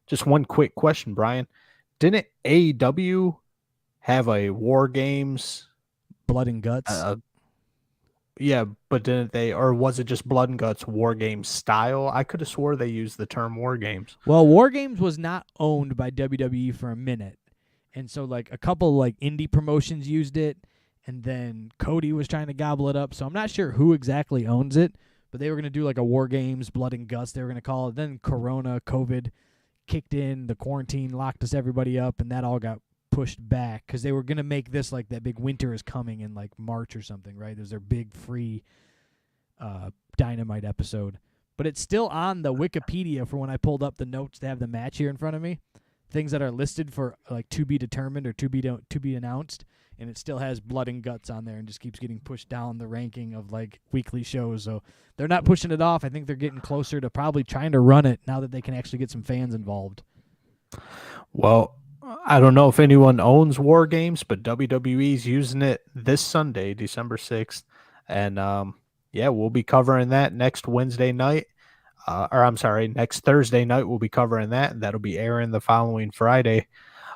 just one quick question, Brian. Didn't AEW have a War Games Blood and Guts? Yeah, but didn't they, or was it just Blood and Guts War Games style? I could have swore they used the term War Games. Well, War Games was not owned by WWE for a minute. And so a couple indie promotions used it, and then Cody was trying to gobble it up. So I'm not sure who exactly owns it, but they were going to do a War Games Blood and Guts, they were going to call it. Then COVID kicked in, the quarantine locked us everybody up, and that all got pushed back because they were going to make this that big Winter is coming in March or something, right? There's their big free Dynamite episode. But it's still on the Wikipedia for when I pulled up the notes to have the match here in front of me. Things that are listed for to be determined or to be announced, and it still has Blood and Guts on there and just keeps getting pushed down the ranking of weekly shows. So they're not pushing it off. I think they're getting closer to probably trying to run it now that they can actually get some fans involved. Well, I don't know if anyone owns War Games, but WWE's using it this Sunday, December 6th. And we'll be covering that next Wednesday night. Next Thursday night we'll be covering that, and that'll be airing the following Friday.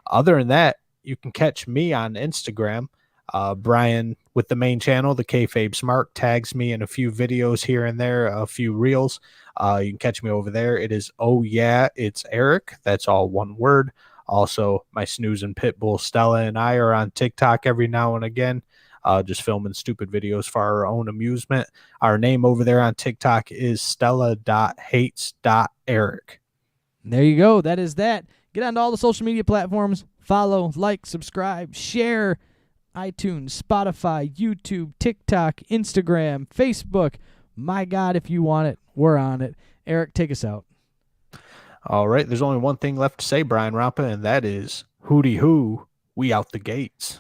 Other than that, you can catch me on Instagram. Brian with the main channel, the KayFabe Smark, tags me in a few videos here and there, a few reels. You can catch me over there. It is it's Eric. That's all one word. Also, my snoozing pit bull Stella and I are on TikTok every now and again, just filming stupid videos for our own amusement. Our name over there on TikTok is stella.hates.eric. There you go. That is that. Get onto all the social media platforms. Follow, like, subscribe, share. iTunes, Spotify, YouTube, TikTok, Instagram, Facebook. My God, if you want it, we're on it. Eric, take us out. All right. There's only one thing left to say, Brian Rampa, and that is hooty hoo, we out the gates.